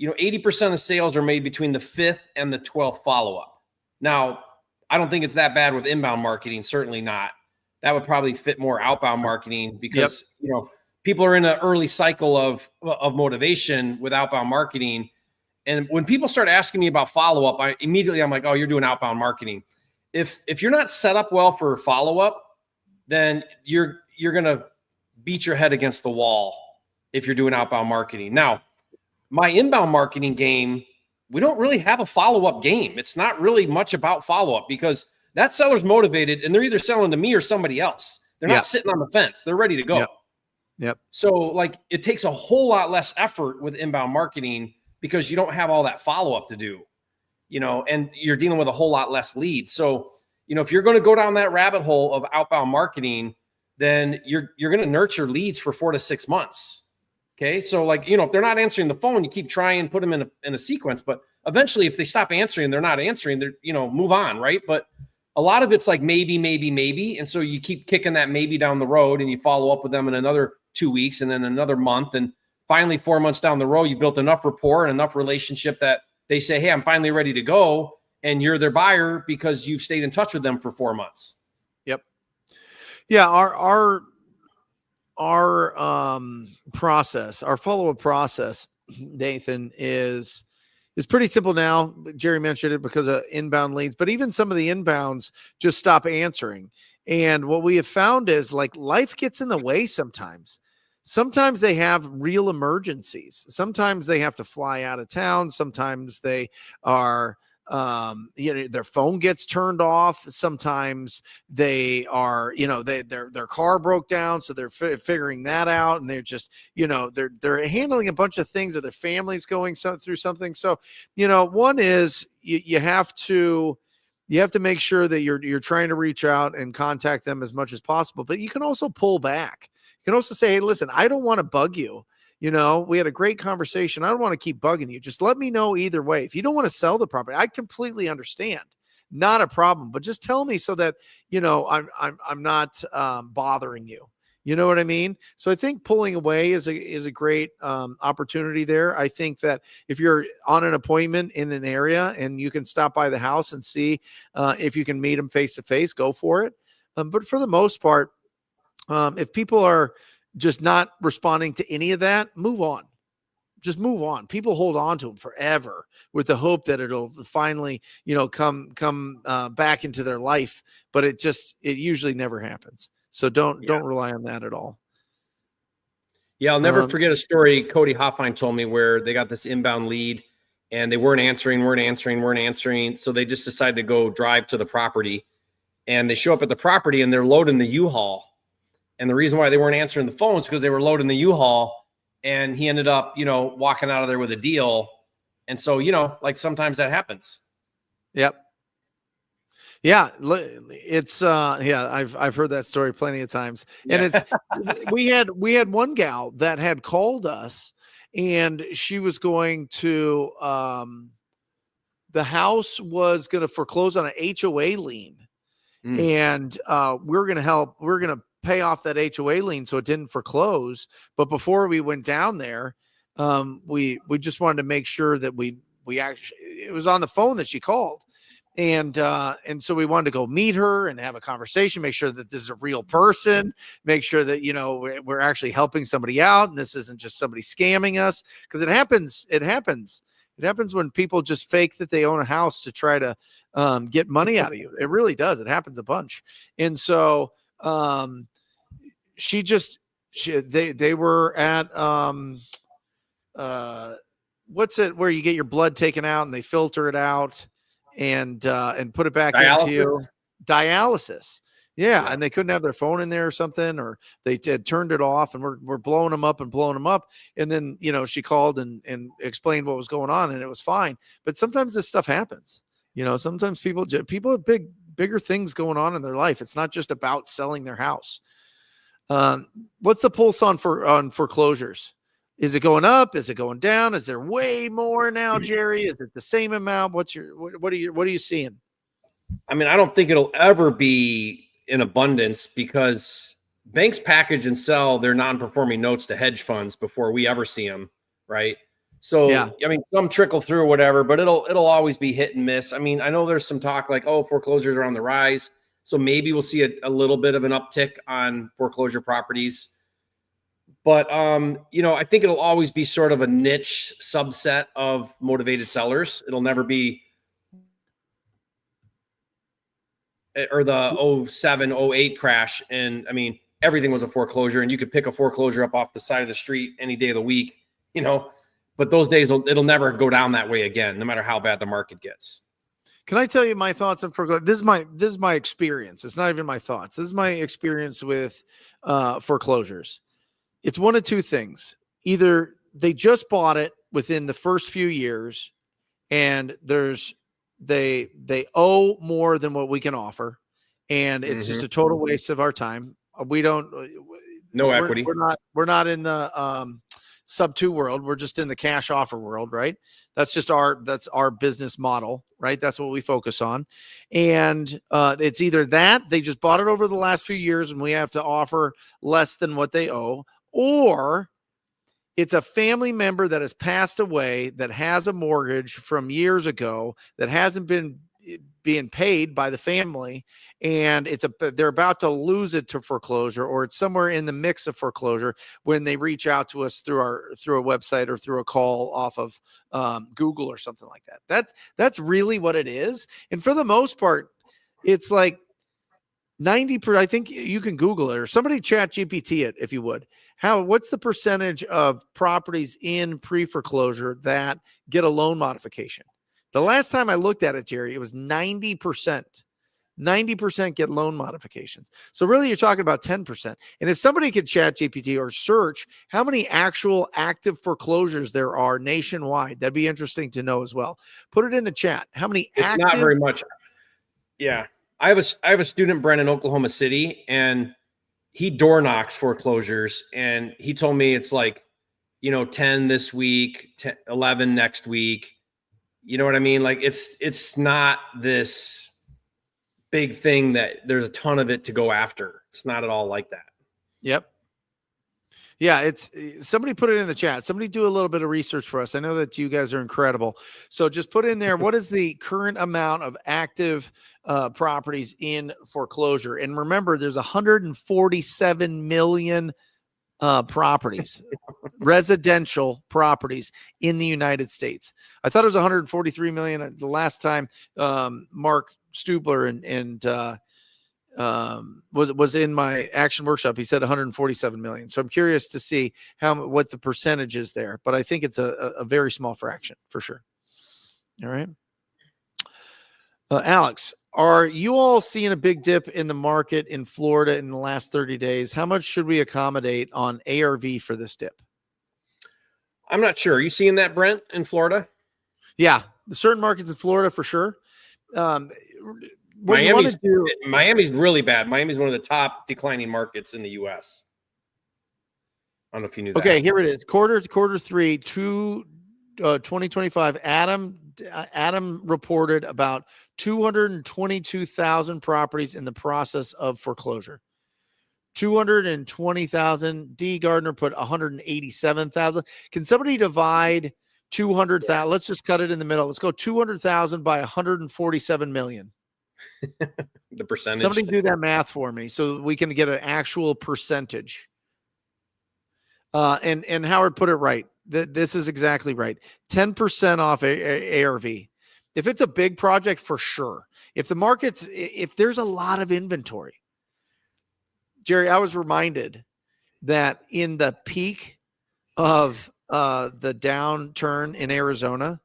80% of sales are made between the 5th and the 12th follow-up. Now, I don't think it's that bad with inbound marketing. Certainly not. That would probably fit more outbound marketing because, people are in an early cycle of motivation with outbound marketing. And when people start asking me about follow-up, I'm like, oh, you're doing outbound marketing. If you're not set up well for follow-up, then you're going to beat your head against the wall if you're doing outbound marketing. Now, my inbound marketing game, we don't really have a follow-up game. It's not really much about follow-up because that seller's motivated and they're either selling to me or somebody else. They're not sitting on the fence. They're ready to go. Yep. So like it takes a whole lot less effort with inbound marketing because you don't have all that follow-up to do, and you're dealing with a whole lot less leads. So, if you're going to go down that rabbit hole of outbound marketing, then you're going to nurture leads for 4 to 6 months. Okay. So like, if they're not answering the phone, you keep trying, put them in a sequence, but eventually if they stop answering, they're not answering, they're, move on. Right. But a lot of it's like maybe. And so you keep kicking that maybe down the road and you follow up with them in another 2 weeks and then another month. And finally, 4 months down the road, you built enough rapport and enough relationship that they say, hey, I'm finally ready to go. And you're their buyer because you've stayed in touch with them for 4 months. Yep. Yeah. Our process, our follow-up process, Nathan, is pretty simple now. Jerry mentioned it because of inbound leads, but even some of the inbounds just stop answering. And what we have found is like life gets in the way sometimes. Sometimes they have real emergencies. Sometimes they have to fly out of town. Sometimes they are, their phone gets turned off. Sometimes they are, their car broke down. So they're figuring that out. And they're just, they're handling a bunch of things or their family's going through something. So, one is you have to make sure that you're trying to reach out and contact them as much as possible, but you can also pull back. You can also say, hey, listen, I don't want to bug you. We had a great conversation. I don't want to keep bugging you. Just let me know either way. If you don't want to sell the property, I completely understand. Not a problem. But just tell me so that, I'm not bothering you. You know what I mean? So I think pulling away is a great opportunity there. I think that if you're on an appointment in an area and you can stop by the house and see if you can meet them face to face, go for it. But for the most part, if people are just not responding to any of that, move on. Just move on. People hold on to them forever with the hope that it'll finally, come back into their life. But it usually never happens. So don't rely on that at all. Yeah, I'll never forget a story Cody Hoffine told me where they got this inbound lead and they weren't answering. So they just decided to go drive to the property, and they show up at the property and they're loading the U-Haul. And the reason why they weren't answering the phone is because they were loading the U-Haul. And he ended up, walking out of there with a deal. And so, like sometimes that happens. Yep. Yeah. It's, I've heard that story plenty of times. And it's, we had one gal that had called us and she was going to, the house was going to foreclose on an HOA lien. And we're going to pay off that HOA lien so it didn't foreclose. But before we went down there, we just wanted to make sure that we actually, it was on the phone that she called. And so we wanted to go meet her and have a conversation, make sure that this is a real person, make sure that, we're actually helping somebody out and this isn't just somebody scamming us. Cause it happens when people just fake that they own a house to try to get money out of you. It really does. It happens a bunch. And so, they were at what's it where you get your blood taken out and they filter it out and put it back into you. Dialysis. Yeah. And they couldn't have their phone in there or something, or they had turned it off, and we're blowing them up. And then, she called and explained what was going on, and it was fine. But sometimes this stuff happens. Sometimes people have bigger things going on in their life. It's not just about selling their house. What's the pulse on foreclosures? Is it going up? Is it going down? Is there way more now, Jerry? Is it the same amount? What are you seeing? I mean, I don't think it'll ever be in abundance because banks package and sell their non-performing notes to hedge funds before we ever see them. Right. So, yeah. I mean, some trickle through or whatever, but it'll always be hit and miss. I mean, I know there's some talk like, foreclosures are on the rise. So maybe we'll see a little bit of an uptick on foreclosure properties. But, I think it'll always be sort of a niche subset of motivated sellers. It'll never be, or the 07, 08 crash. And I mean, everything was a foreclosure, and you could pick a foreclosure up off the side of the street any day of the week, but those days it'll never go down that way again, no matter how bad the market gets. Can I tell you my thoughts on foreclosure? This is my experience. It's not even my thoughts. This is my experience with foreclosures. It's one of two things. Either they just bought it within the first few years, and they owe more than what we can offer, and it's just a total waste of our time. We're equity. We're not in the Subto world. We're just in the cash offer world, right? That's our business model, right? That's what we focus on. And it's either that they just bought it over the last few years and we have to offer less than what they owe, or it's a family member that has passed away that has a mortgage from years ago that hasn't been being paid by the family, and they're about to lose it to foreclosure, or it's somewhere in the mix of foreclosure when they reach out to us through a website or through a call off of Google or something like that. That's really what it is. And for the most part, it's like 90%. I think you can Google it, or somebody chat GPT it if you would. What's the percentage of properties in pre-foreclosure that get a loan modification? The last time I looked at it, Jerry, it was 90%. 90% get loan modifications. So really you're talking about 10%. And if somebody could chat GPT or search how many actual active foreclosures there are nationwide, that'd be interesting to know as well. Put it in the chat. How many It's not very much. Yeah. I have a student, Brent, in Oklahoma City, and he door knocks foreclosures. And he told me it's like, 10 this week, 11 next week. You know what I mean? Like it's not this big thing that there's a ton of it to go after. It's not at all like that. Yep. Yeah, it's somebody put it in the chat. Somebody do a little bit of research for us. I know that you guys are incredible. So just put in there, what is the current amount of active properties in foreclosure? And remember, there's 147 million properties, residential properties in the United States. I thought it was 143 million the last time Mark Stubler and was in my action workshop. He said 147 million. So I'm curious to see what the percentage is there, but I think it's a very small fraction for sure. All right. Alex, are you all seeing a big dip in the market in Florida in the last 30 days? How much should we accommodate on ARV for this dip? I'm not sure. Are you seeing that, Brent, in Florida? Yeah, certain markets in Florida for sure. Miami's really bad. Miami's one of the top declining markets in the U.S. I don't know if you knew that. Okay, here it is. Quarter 3, 2025. Adam reported about 222,000 properties in the process of foreclosure. 220,000. D. Gardner put 187,000. Can somebody divide 200,000? Let's just cut it in the middle. Let's go 200,000 by 147 million. The percentage. Somebody do that math for me so we can get an actual percentage. And Howard put it right. This is exactly right. 10% off ARV. If it's a big project, for sure. If there's a lot of inventory. Jerry, I was reminded that in the peak of the downturn in Arizona,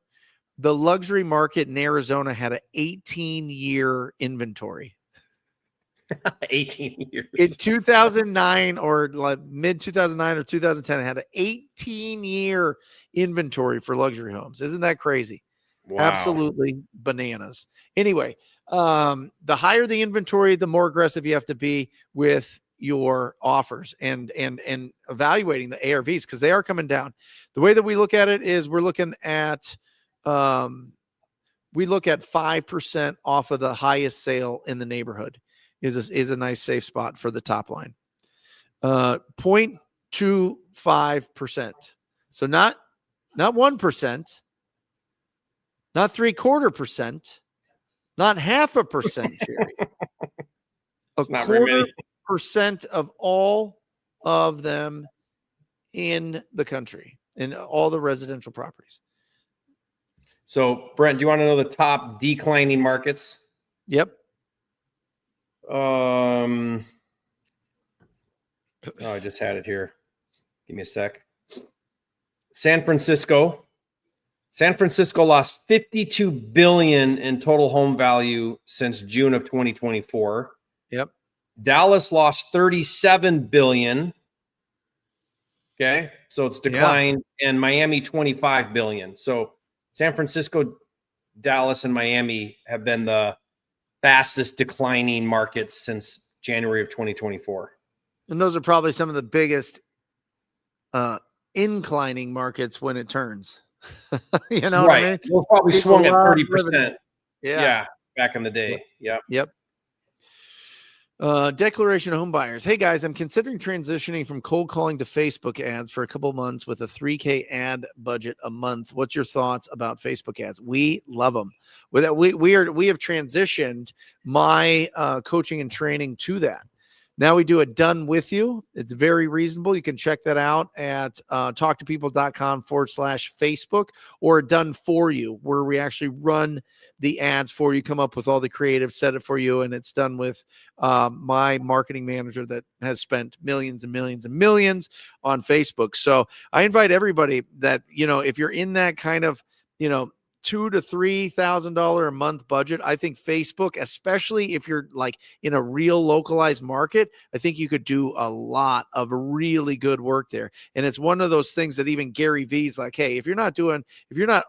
the luxury market in Arizona had an 18-year inventory. 18 years. In 2009 or like mid 2009 or 2010, it had an 18-year inventory for luxury homes. Isn't that crazy? Wow. Absolutely bananas. Anyway, the higher the inventory, the more aggressive you have to be with your offers and evaluating the ARVs because they are coming down. The way that we look at it is we look at 5% off of the highest sale in the neighborhood is a nice safe spot for the top line. 0.25%. So not 1%, not 0.75%, not 0.5%, Jerry. A 0.25% of all of them in the country, in all the residential properties. So, Brent, do you want to know the top declining markets? Yep. I just had it here. Give me a sec. San Francisco lost 52 billion in total home value since June of 2024. Yep. Dallas lost 37 billion. Okay. So it's declined. Yeah. And Miami 25 billion. So San Francisco, Dallas, and Miami have been the fastest declining markets since January of 2024. And those are probably some of the biggest inclining markets when it turns. You know what I mean? We'll probably swung at 30%. Yeah. Back in the day. Yep. Declaration of home buyers. Hey guys, I'm considering transitioning from cold calling to Facebook ads for a couple months with a $3,000 ad budget a month. What's your thoughts about Facebook ads? We love them. We have transitioned my coaching and training to that. Now we do it done with you. It's very reasonable. You can check that out at talktopeople.com/Facebook or done for you, where we actually run the ads for you, come up with all the creative, set it for you. And it's done with my marketing manager that has spent millions and millions and millions on Facebook. So I invite everybody that, if you're in that kind of, $2,000 to $3,000 a month budget, I think Facebook, especially if you're like in a real localized market, I think you could do a lot of really good work there. And it's one of those things that even Gary V's like, hey, if you're not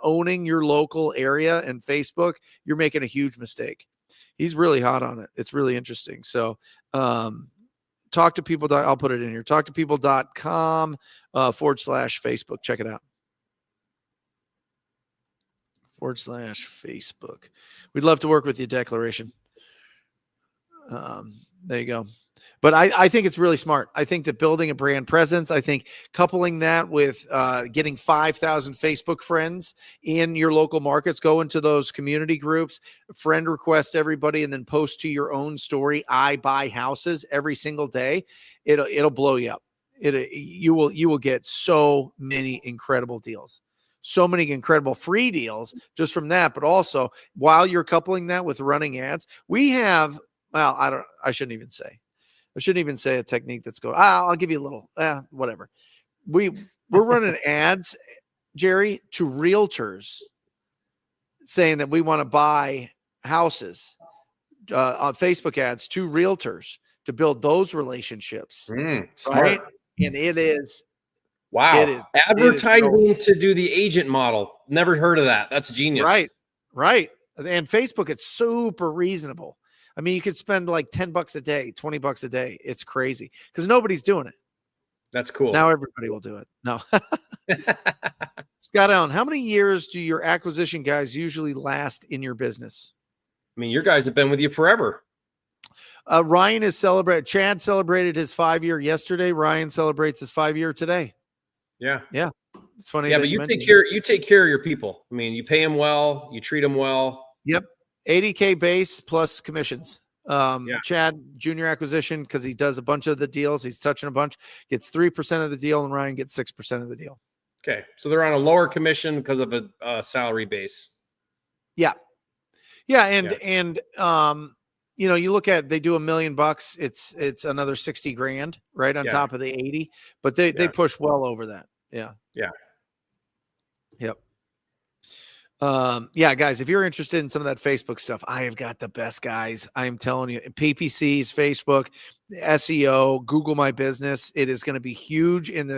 owning your local area and Facebook, you're making a huge mistake. He's really hot on it. It's really interesting. So, talk to people. I'll put it in here. Talktopeople.com /Facebook. Check it out. /Facebook. We'd love to work with you, Declaration. There you go. But I think it's really smart. I think that building a brand presence, I think coupling that with getting 5,000 Facebook friends in your local markets, go into those community groups, friend request everybody, and then post to your own story. I buy houses every single day. It'll blow you up. You will get so many incredible deals. So many incredible free deals just from that. But also while you're coupling that with running ads, we have, well, I shouldn't even say a technique that's going, I'll give you a little, whatever. We're running ads, Jerry, to realtors saying that we want to buy houses, on Facebook ads to realtors to build those relationships. Smart. Right? And it is, wow. It is Advertising to do the agent model. Never heard of that. That's genius. Right. And Facebook, it's super reasonable. I mean, you could spend like $10 a day, $20 a day. It's crazy because nobody's doing it. That's cool. Now everybody will do it. No. Scott Allen, how many years do your acquisition guys usually last in your business? I mean, your guys have been with you forever. Ryan is celebrating. Chad celebrated his 5-year yesterday. Ryan celebrates his 5-year today. Yeah. It's funny. Yeah, but you take care of your people. I mean, you pay them well, you treat them well. Yep. 80K base plus commissions. Chad, junior acquisition, because he does a bunch of the deals. He's touching a bunch, gets 3% of the deal, and Ryan gets 6% of the deal. Okay. So they're on a lower commission because of a salary base. Yeah. And you look at, they do $1 million. It's another 60 grand right on top of the 80, but they push well over that. Yeah. Yep. Guys, if you're interested in some of that Facebook stuff, I have got the best guys. I am telling you, PPCs, Facebook, SEO, Google My Business. It is going to be huge in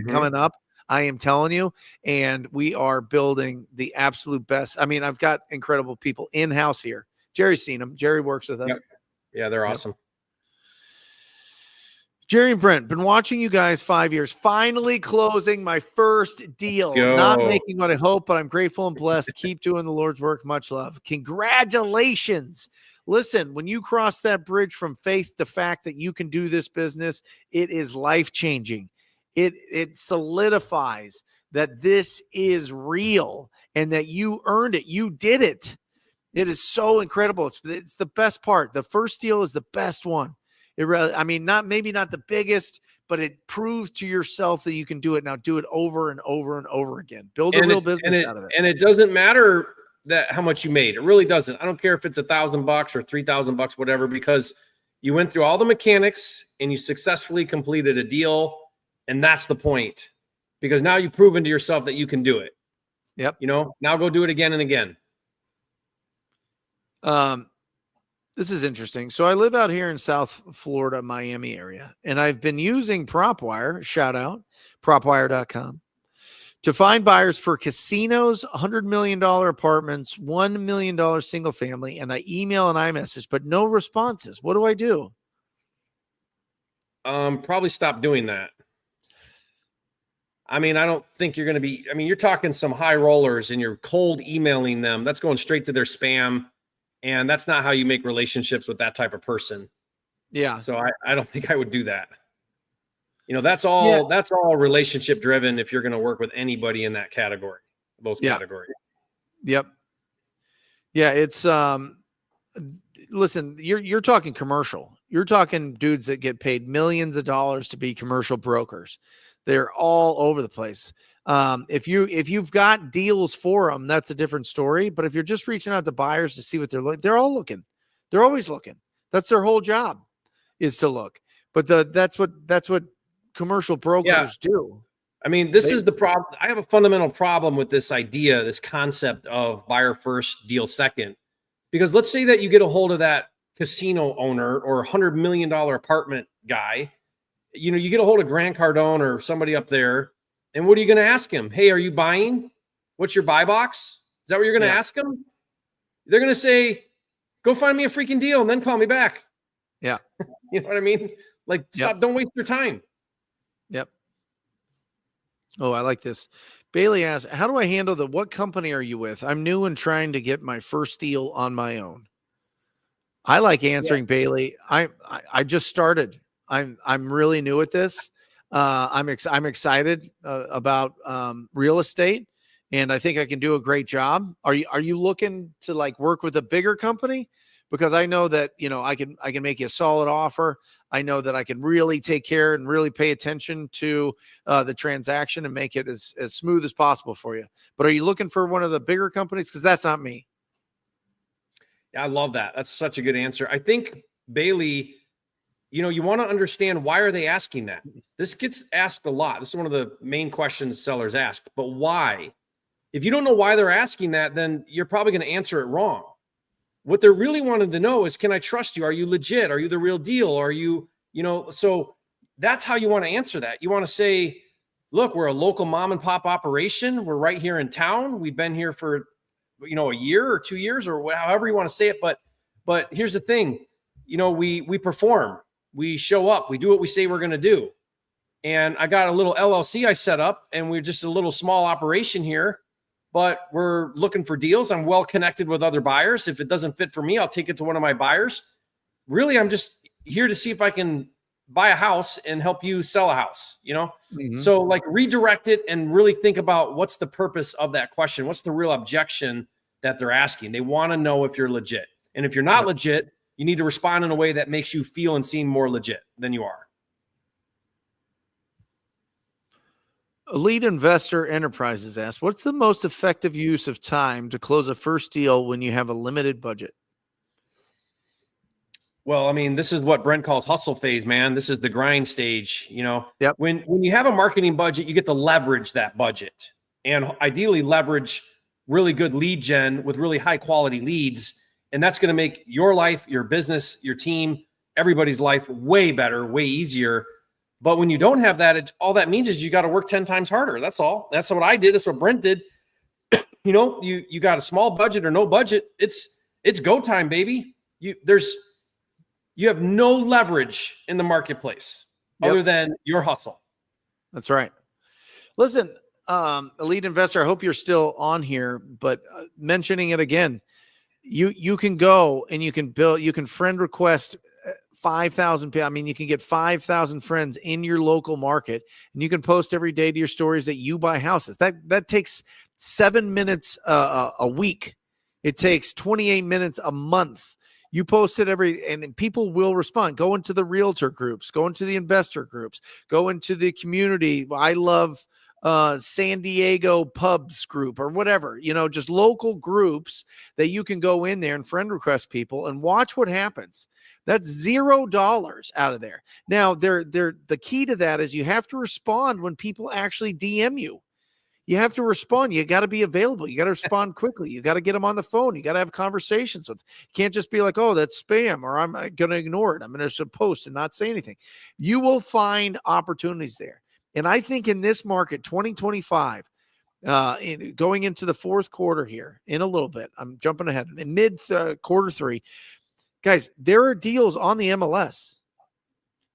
coming up. I am telling you, and we are building the absolute best. I mean, I've got incredible people in-house here. Jerry's seen them. Jerry works with us. Yep. Yeah, they're awesome. Jerry and Brent, been watching you guys 5 years, finally closing my first deal. Not making what I hope, but I'm grateful and blessed. Keep doing the Lord's work. Much love. Congratulations. Listen, when you cross that bridge from faith to fact that you can do this business, it is life-changing. It solidifies that this is real and that you earned it. You did it. It is so incredible. It's the best part. The first deal is the best one. Maybe not the biggest, but it proves to yourself that you can do it. Now do it over and over and over again. Build a real business out of it. And it doesn't matter how much you made. It really doesn't. I don't care if it's $1,000 or $3,000, whatever, because you went through all the mechanics and you successfully completed a deal. And that's the point, because now you've proven to yourself that you can do it. Yep. Now go do it again and again. This is interesting. So I live out here in South Florida, Miami area, and I've been using PropWire, shout out, propwire.com, to find buyers for casinos, $100 million apartments, $1 million single family, and I email and iMessage, but no responses. What do I do? Probably stop doing that. I mean, I don't think you're going to be, you're talking some high rollers and you're cold emailing them. That's going straight to their spam. And that's not how you make relationships with that type of person. Yeah. So I don't think I would do that. That's all relationship driven if you're going to work with anybody in that category, those categories. Yep. Yeah. It's, listen, you're talking commercial. You're talking dudes that get paid millions of dollars to be commercial brokers. They're all over the place. If you've got deals for them, that's a different story. But if you're just reaching out to buyers to see what they're all looking. They're always looking. That's their whole job, is to look. But that's what commercial brokers do. This is the problem. I have a fundamental problem with this idea, this concept of buyer first, deal second. Because let's say that you get a hold of that casino owner or $100 million apartment guy. You get a hold of Grant Cardone or somebody up there, and what are you going to ask him? Hey, are you buying? What's your buy box? Is that what you're going to ask him? They're going to say, go find me a freaking deal and then call me back. Yeah. You know what I mean? Like, stop, don't waste your time. Yep. Oh, I like this. Bailey asks, how do I handle what company are you with? I'm new and trying to get my first deal on my own. I like answering, Bailey. I just started. I'm really new at this. I'm excited about real estate, and I think I can do a great job. Are you looking to like work with a bigger company? Because I know that I can make you a solid offer. I know that I can really take care and really pay attention to the transaction and make it as smooth as possible for you. But are you looking for one of the bigger companies? Because that's not me. Yeah, I love that. That's such a good answer. I think, Bailey, you want to understand, why are they asking that? This gets asked a lot. This is one of the main questions sellers ask. But why? If you don't know why they're asking that, then you're probably going to answer it wrong. What they're really wanting to know is, can I trust you? Are you legit? Are you the real deal? Are you, so that's how you want to answer that. You want to say, look, we're a local mom and pop operation. We're right here in town. We've been here for, a year or 2 years, or however you want to say it. But here's the thing, we perform, we show up, we do what we say we're going to do. And I got a little LLC I set up, and we're just a little small operation here, but we're looking for deals. I'm well connected with other buyers. If it doesn't fit for me, I'll take it to one of my buyers. Really, I'm just here to see if I can buy a house and help you sell a house, Mm-hmm. So like, redirect it and really think about, what's the purpose of that question? What's the real objection that they're asking? They want to know if you're legit. And if you're not legit, you need to respond in a way that makes you feel and seem more legit than you are. Elite Investor Enterprises asks, what's the most effective use of time to close a first deal when you have a limited budget? Well, I mean, this is what Brent calls hustle phase, man. This is the grind stage. Yep. When you have a marketing budget, you get to leverage that budget, and ideally leverage really good lead gen with really high quality leads. And that's going to make your life, your business, your team, everybody's life way better, way easier. But when you don't have that, all that means is you got to work 10 times harder. That's all. That's what I did. That's what Brent did. You got a small budget or no budget. It's go time, baby. You have no leverage in the marketplace other than your hustle. That's right. Listen, Elite Investor, I hope you're still on here, but mentioning it again, you can go and you can friend request 5,000 people. I mean, you can get 5,000 friends in your local market, and you can post every day to your stories that you buy houses. That takes 7 minutes a week. It takes 28 minutes a month. You post it and people will respond. Go into the realtor groups, go into the investor groups, go into the community. I love San Diego pubs group or whatever, just local groups that you can go in there and friend request people and watch what happens. That's $0 out of there. Now, the key to that is you have to respond when people actually DM you. You have to respond. You got to be available. You got to respond quickly. You got to get them on the phone. You got to have conversations with them. You can't just be like, oh, that's spam, or I'm going to ignore it. I'm going to post and not say anything. You will find opportunities there. And I think in this market, 2025, going into the fourth quarter here in a little bit, I'm jumping ahead in mid quarter three, guys, there are deals on the MLS.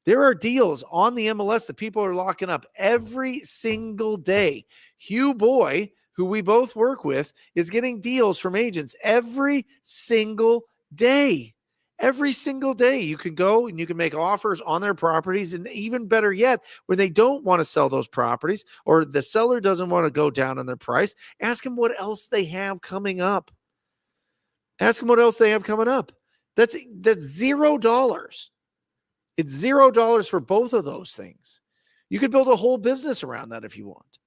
There are deals on the MLS that people are locking up every single day. Hugh Boy, who we both work with, is getting deals from agents every single day. Every single day you can go and you can make offers on their properties. And even better yet, when they don't want to sell those properties or the seller doesn't want to go down on their price, ask them what else they have coming up. Ask them what else they have coming up. That's $0. It's $0 for both of those things. You could build a whole business around that if you want.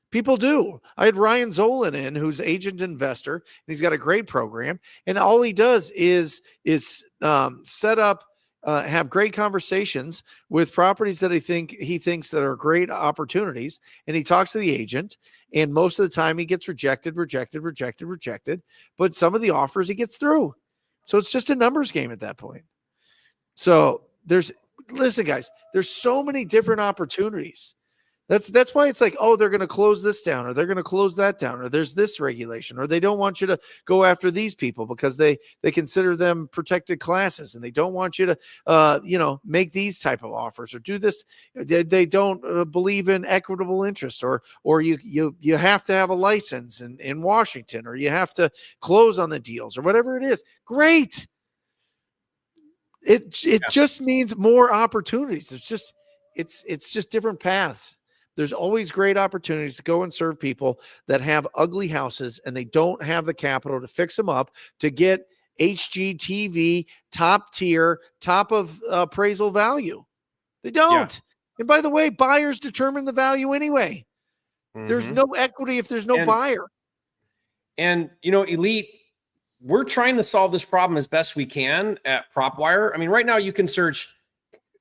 People do. I had Ryan Zolan in, who's agent investor, and he's got a great program. And all he does is set up, have great conversations with properties that he thinks that are great opportunities. And he talks to the agent, and most of the time he gets rejected. But some of the offers he gets through. So it's just a numbers game at that point. So listen, guys, there's so many different opportunities. That's why it's like, oh, they're going to close this down, or they're going to close that down, or there's this regulation, or they don't want you to go after these people because they consider them protected classes, and they don't want you to, make these type of offers or do this. They don't believe in equitable interest, or you have to have a license in Washington, or you have to close on the deals, or whatever it is. Great. It just means more opportunities. It's just different paths. There's always great opportunities to go and serve people that have ugly houses and they don't have the capital to fix them up, to get HGTV, top tier, top of appraisal value. They don't. Yeah. And by the way, buyers determine the value anyway. There's no equity if there's no buyer. And, Elite, we're trying to solve this problem as best we can at PropWire. I mean, right now you can search,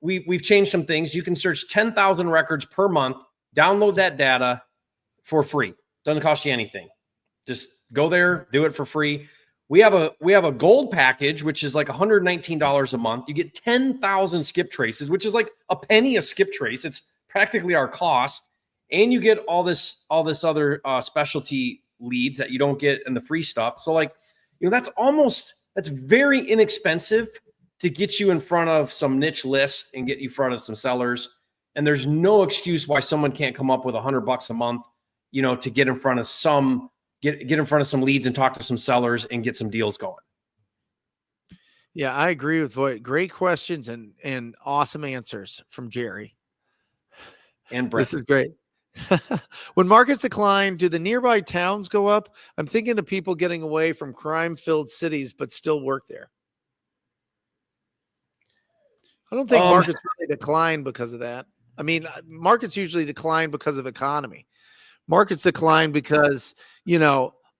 we've changed some things. You can search 10,000 records per month, download that data for free. Doesn't cost you anything. Just go there, do it for free. We have a gold package, which is like $119 a month. You get 10,000 skip traces, which is like a penny a skip trace. It's practically our cost. And you get all this other specialty leads that you don't get in the free stuff. So that's very inexpensive to get you in front of some niche lists and get you in front of some sellers. And there's no excuse why someone can't come up with $100 a month, to get in front of some leads and talk to some sellers and get some deals going. Yeah, I agree with Voight. Great questions and awesome answers from Jerry and Brent. This is great. When markets decline, do the nearby towns go up? I'm thinking of people getting away from crime-filled cities but still work there. I don't think markets really decline because of that. I mean, markets usually decline because of economy. Markets decline because,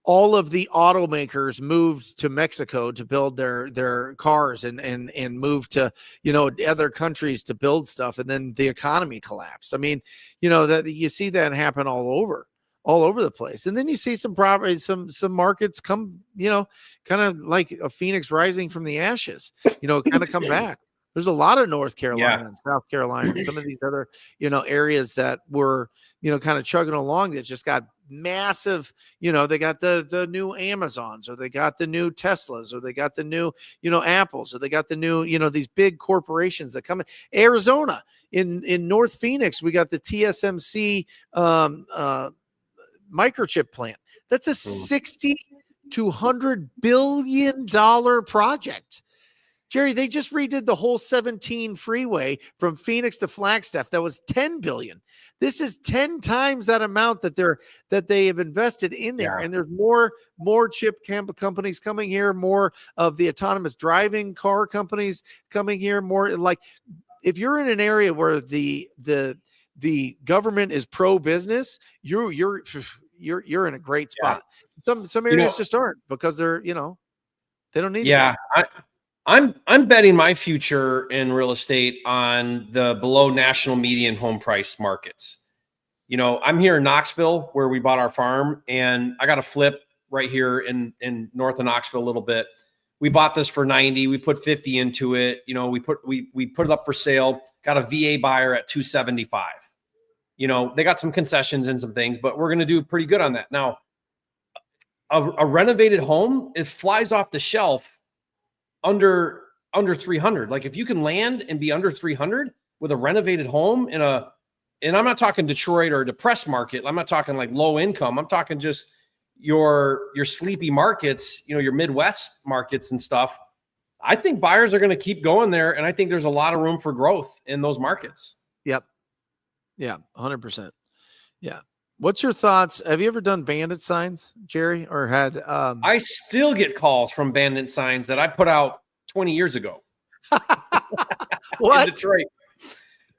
all of the automakers moved to Mexico to build their cars and moved to, other countries to build stuff. And then the economy collapsed. I mean, that you see that happen all over the place. And then you see some markets come, kind of like a phoenix rising from the ashes, kind of come back. There's a lot of North Carolina and South Carolina and some of these other, areas that were, kind of chugging along that just got massive, they got the new Amazons, or they got the new Teslas, or they got the new, Apples, or they got the new, these big corporations that come in. Arizona, in North Phoenix, we got the TSMC microchip plant. That's a $60 to $100 billion project. Jerry, they just redid the whole 17 freeway from Phoenix to Flagstaff. That was $10 billion. This is 10 times that amount that they have invested in there. Yeah. And there's more chip companies coming here, more of the autonomous driving car companies coming here, more like if you're in an area where the government is pro-business, you're in a great spot. Yeah. Some areas just aren't because they're, they don't need it. I'm betting my future in real estate on the below national median home price markets. I'm here in Knoxville where we bought our farm, and I got a flip right here in north of Knoxville a little bit. We bought this for 90. We put 50 into it. We put it up for sale, got a VA buyer at 275. They got some concessions and some things, but we're going to do pretty good on that. Now, a renovated home, it flies off the shelf under 300. Like if you can land and be under 300 with a renovated home and I'm not talking Detroit or a depressed market. I'm not talking like low income. I'm talking just your sleepy markets, your Midwest markets and stuff. I think buyers are going to keep going there. And I think there's a lot of room for growth in those markets. Yep. Yeah. 100%. Yeah. What's your thoughts? Have you ever done bandit signs, Jerry, or had? I still get calls from bandit signs that I put out 20 years ago. What? In Detroit.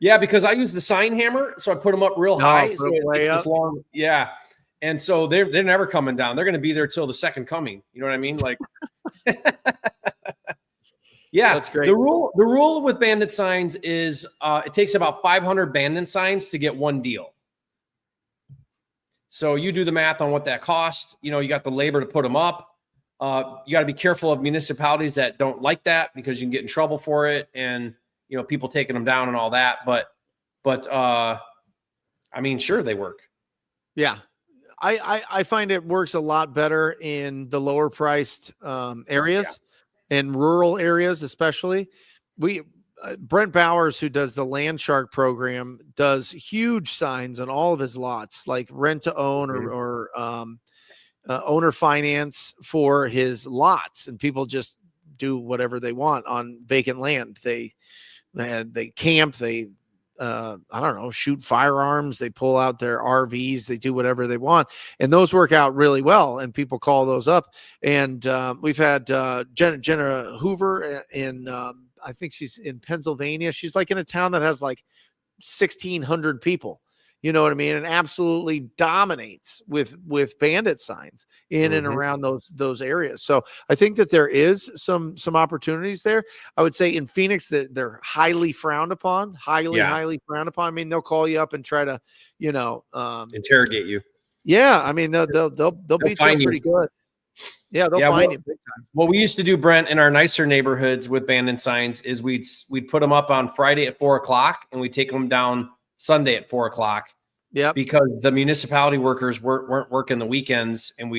Yeah, because I use the sign hammer, so I put them up real high. So it's this long. Yeah, and so they're never coming down. They're going to be there till the second coming. You know what I mean? Like, yeah, that's great. The rule with bandit signs is it takes about 500 bandit signs to get one deal. So you do the math on what that costs. You got the labor to put them up. You got to be careful of municipalities that don't like that because you can get in trouble for it, and people taking them down and all that. But I mean, sure, they work. Yeah, I find it works a lot better in the lower priced areas and rural areas, especially. Brent Bowers, who does the Land Shark program, does huge signs on all of his lots, like rent to own or owner finance for his lots. And people just do whatever they want on vacant land. They camp, they I don't know, shoot firearms, they pull out their RVs, they do whatever they want, and those work out really well, and people call those up. And we've had Jenna Hoover in I think she's in Pennsylvania. She's like in a town that has like 1,600 people. You know what I mean? And absolutely dominates with bandit signs in and around those areas. So I think that there is some opportunities there. I would say in Phoenix that they're highly frowned upon, highly frowned upon. I mean, they'll call you up and try to, interrogate you. Yeah, I mean they'll beat you up pretty good. Yeah, they'll find you big time. What we used to do, Brent, in our nicer neighborhoods with bandit signs is we'd put them up on Friday at 4:00 and we'd take them down Sunday at 4:00. Yeah, because the municipality workers weren't working the weekends, and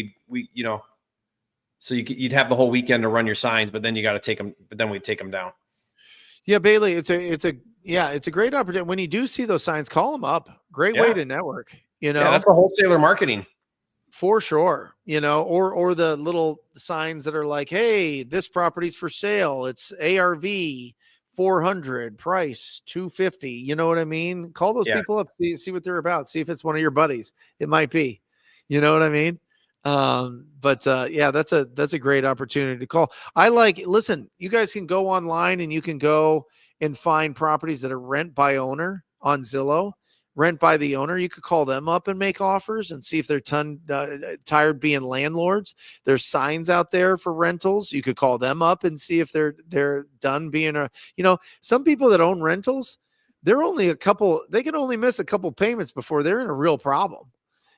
so you'd have the whole weekend to run your signs, but then you got to take them. But then we'd take them down. Yeah, Bailey, it's a great opportunity. When you do see those signs, call them up. Great way to network. That's a wholesaler marketing for sure. Or the little signs that are like, hey, this property's for sale. It's ARV 400, price 250. You know what I mean? Call those people up, see what they're about. See if it's one of your buddies. It might be. You know what I mean? That's a great opportunity to call. Listen, you guys can go online and you can go and find properties that are rent by owner on Zillow. Rent by the owner. You could call them up and make offers and see if they're tired being landlords. There's signs out there for rentals. You could call them up and see if they're done being some people that own rentals, they can only miss a couple payments before they're in a real problem.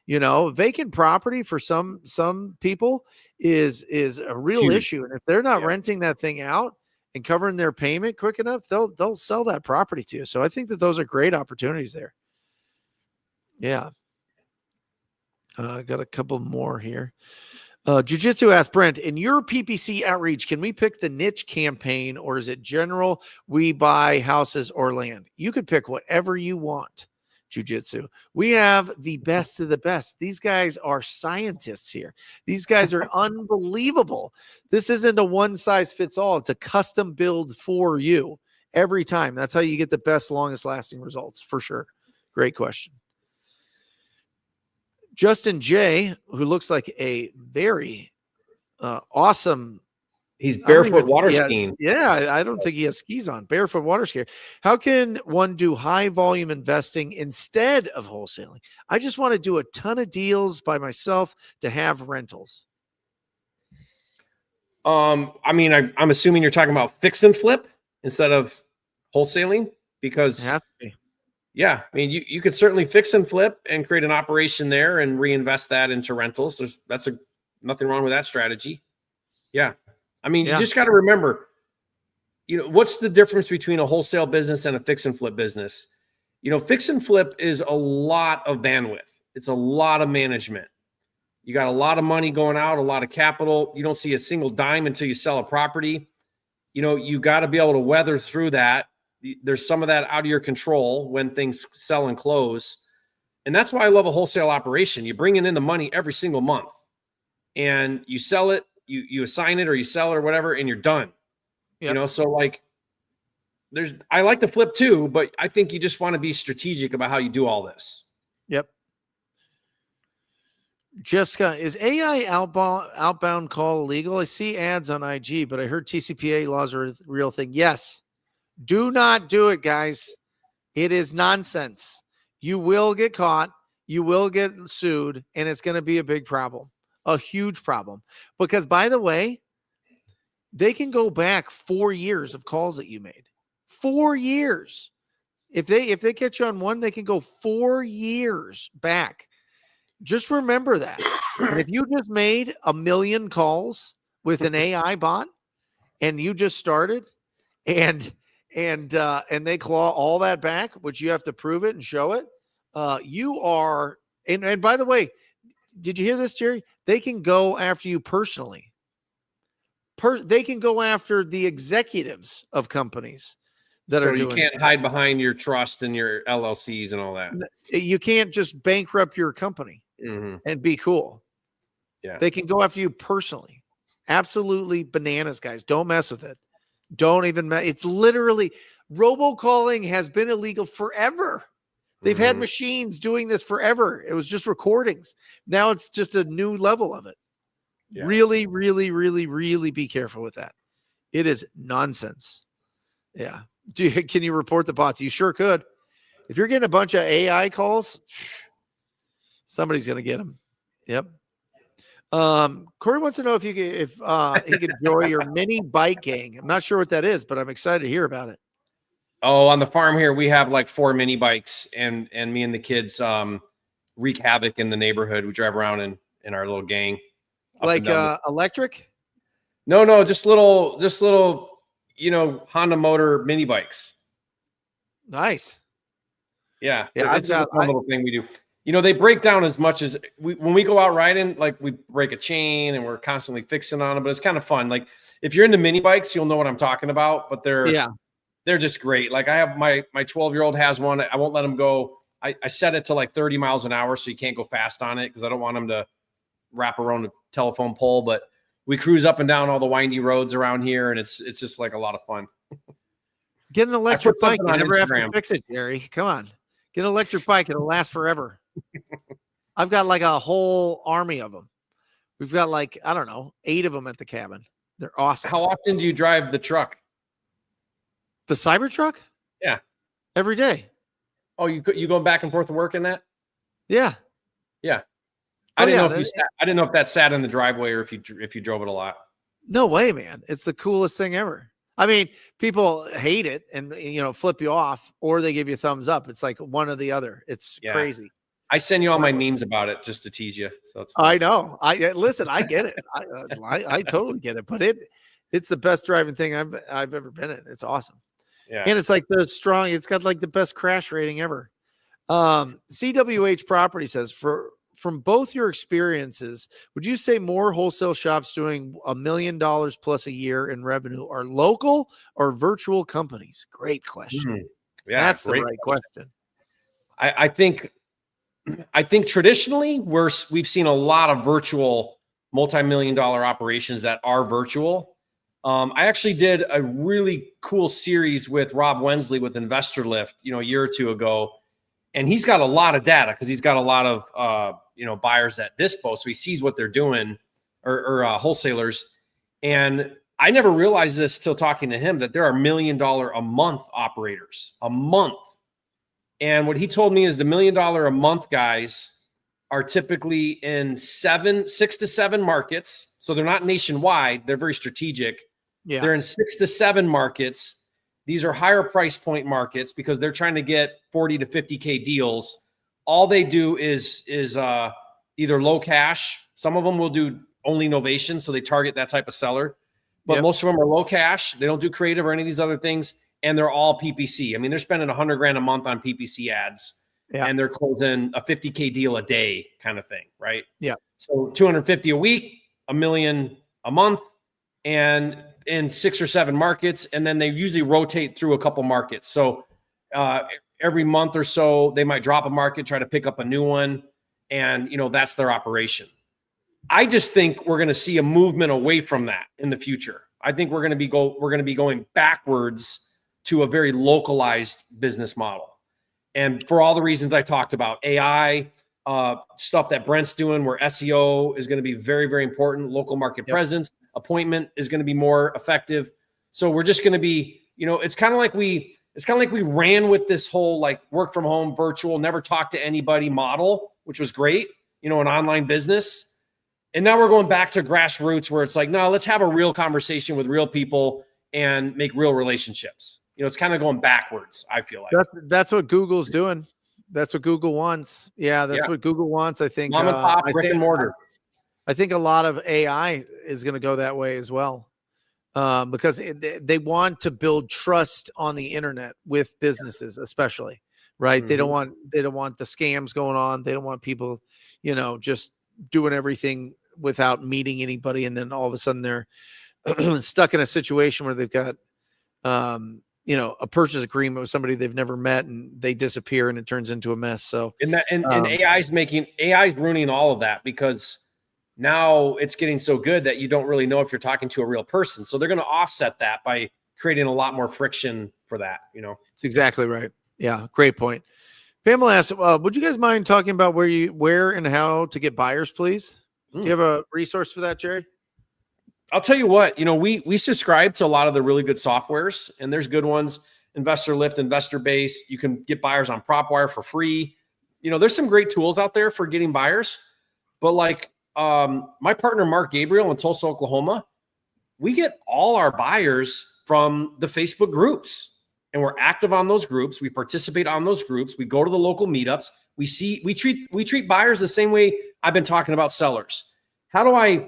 Vacant property for some people is a real issue. And if they're not renting that thing out and covering their payment quick enough, they'll sell that property to you. So I think that those are great opportunities there. Yeah. I got a couple more here. Jiu-Jitsu asked Brent, in your PPC outreach, can we pick the niche campaign or is it general? We buy houses or land. You could pick whatever you want. Jiu-Jitsu. We have the best of the best. These guys are scientists here. These guys are unbelievable. This isn't a one size fits all. It's a custom build for you every time. That's how you get the best, longest lasting results for sure. Great question. Justin J, who looks like a very awesome. He's barefoot water skiing. Yeah, I don't think he has skis on. Barefoot water skier. How can one do high volume investing instead of wholesaling? I just want to do a ton of deals by myself to have rentals. I'm assuming you're talking about fix and flip instead of wholesaling, because it has to be. Yeah, I mean, you could certainly fix and flip and create an operation there and reinvest that into rentals. Nothing wrong with that strategy. Yeah. I mean, you just got to remember, what's the difference between a wholesale business and a fix and flip business? Fix and flip is a lot of bandwidth. It's a lot of management. You got a lot of money going out, a lot of capital. You don't see a single dime until you sell a property. You got to be able to weather through that. There's some of that out of your control when things sell and close. And that's why I love a wholesale operation. You bring in the money every single month and you sell it, you assign it or you sell it or whatever, and you're done. Yep. So like I like to flip too, but I think you just want to be strategic about how you do all this. Yep. Jeff Scott, is AI outbound call illegal? I see ads on IG, but I heard TCPA laws are a real thing. Yes. Do not do it, guys. It is nonsense. You will get caught. You will get sued, and it's going to be a big problem, a huge problem. Because, by the way, they can go back 4 years of calls that you made. 4 years. If they catch you on one, they can go 4 years back. Just remember that. And if you just made 1 million calls with an AI bot, and you just started, and they claw all that back, which you have to prove it and show it. You are, and by the way, did you hear this, Jerry? They can go after you personally. They can go after the executives of companies that are doing. So you can't hide behind your trust and your LLCs and all that. You can't just bankrupt your company and be cool. Yeah. They can go after you personally. Absolutely bananas, guys. Don't mess with it. Don't even it's literally robocalling has been illegal forever. They've had machines doing this forever. It was just recordings. Now it's just a new level of it. Yeah. Really, really, really, really be careful with that. It is nonsense. Yeah. Can you report the bots? You sure could. If you're getting a bunch of AI calls, somebody's going to get them. Yep. Corey wants to know if he could join your mini bike gang. I'm not sure what that is, but I'm excited to hear about it. Oh, on the farm here, we have like 4 mini bikes, and me and the kids wreak havoc in the neighborhood. We drive around in our little gang. Like electric? No, just little, Honda motor mini bikes. Nice. Yeah, it's a fun little thing we do. They break down as much as when we go out riding, like we break a chain and we're constantly fixing on them, but it's kind of fun. Like if you're into mini bikes, you'll know what I'm talking about, but they're just great. Like I have my 12-year-old has one. I won't let him go. I set it to like 30 miles an hour. So you can't go fast on it, 'cause I don't want him to wrap around the telephone pole, but we cruise up and down all the windy roads around here. And it's just like a lot of fun. Get an electric bike. You never have to fix it, Jerry. Come on. Get an electric bike. It'll last forever. I've got like a whole army of them. We've got like, I don't know, 8 of them at the cabin. They're awesome. How often do you drive the truck? The Cybertruck? Yeah. Every day. Oh, you going back and forth to work in that? Yeah. Yeah. I didn't know if that sat in the driveway or if you drove it a lot. No way, man. It's the coolest thing ever. I mean, people hate it and flip you off, or they give you a thumbs up. It's like one or the other. It's crazy. I send you all my memes about it just to tease you. So it's I know. Listen. I get it. I totally get it. But it's the best driving thing I've ever been in. It's awesome. Yeah. And it's like it's got like the best crash rating ever. CWH Property says, from both your experiences, would you say more wholesale shops doing $1 million plus a year in revenue are local or virtual companies? Great question. Yeah, that's the right question. I think traditionally we've seen a lot of virtual multi-million-dollar operations that are virtual. I actually did a really cool series with Rob Wensley with Investor Lift, a year or two ago, and he's got a lot of data because he's got a lot of buyers at Dispo, so he sees what they're doing, or wholesalers. And I never realized this till talking to him, that there are $1 million a month operators a month. And what he told me is the $1 million a month guys are typically in 6 to 7 markets. So they're not nationwide. They're very strategic. Yeah. They're in 6 to 7 markets. These are higher price point markets because they're trying to get 40 to 50K deals. All they do is either low cash. Some of them will do only novation, so they target that type of seller. But most of them are low cash. They don't do creative or any of these other things. And they're all PPC. I mean, they're spending $100,000 a month on PPC ads, and they're closing a 50K deal a day kind of thing, right? Yeah. So 250 a week, $1 million a month, and in 6 or 7 markets. And then they usually rotate through a couple markets. So every month or so, they might drop a market, try to pick up a new one. And, that's their operation. I just think we're going to see a movement away from that in the future. I think we're going to be going backwards to a very localized business model. And for all the reasons I talked about, AI, stuff that Brent's doing, where SEO is going to be very, very important, local market presence, appointment is going to be more effective. So we're just going to be, it's kind of like we ran with this whole like work from home, virtual, never talk to anybody model, which was great, an online business. And now we're going back to grassroots where it's like, no, let's have a real conversation with real people and make real relationships. It's kind of going backwards, I feel like. That's what Google's doing. That's what Google wants. Yeah, that's what Google wants. I think mom and pop, brick and mortar. I think a lot of AI is going to go that way as well, because they want to build trust on the internet with businesses, especially, right? Mm-hmm. They don't want the scams going on. They don't want people, just doing everything without meeting anybody, and then all of a sudden they're stuck in a situation where they've got a purchase agreement with somebody they've never met, and they disappear and it turns into a mess. So, and AI's ruining all of that, because now it's getting so good that you don't really know if you're talking to a real person. So they're going to offset that by creating a lot more friction for that, It's exactly right. Yeah, great point. Pamela asked, would you guys mind talking about where and how to get buyers, please? Do you have a resource for that, Jerry? I'll tell you what, we subscribe to a lot of the really good softwares, and there's good ones, Investor Lift, Investor Base. You can get buyers on PropWire for free. There's some great tools out there for getting buyers, but like my partner, Mark Gabriel in Tulsa, Oklahoma, we get all our buyers from the Facebook groups, and we're active on those groups. We participate on those groups. We go to the local meetups. We treat buyers the same way I've been talking about sellers. How do I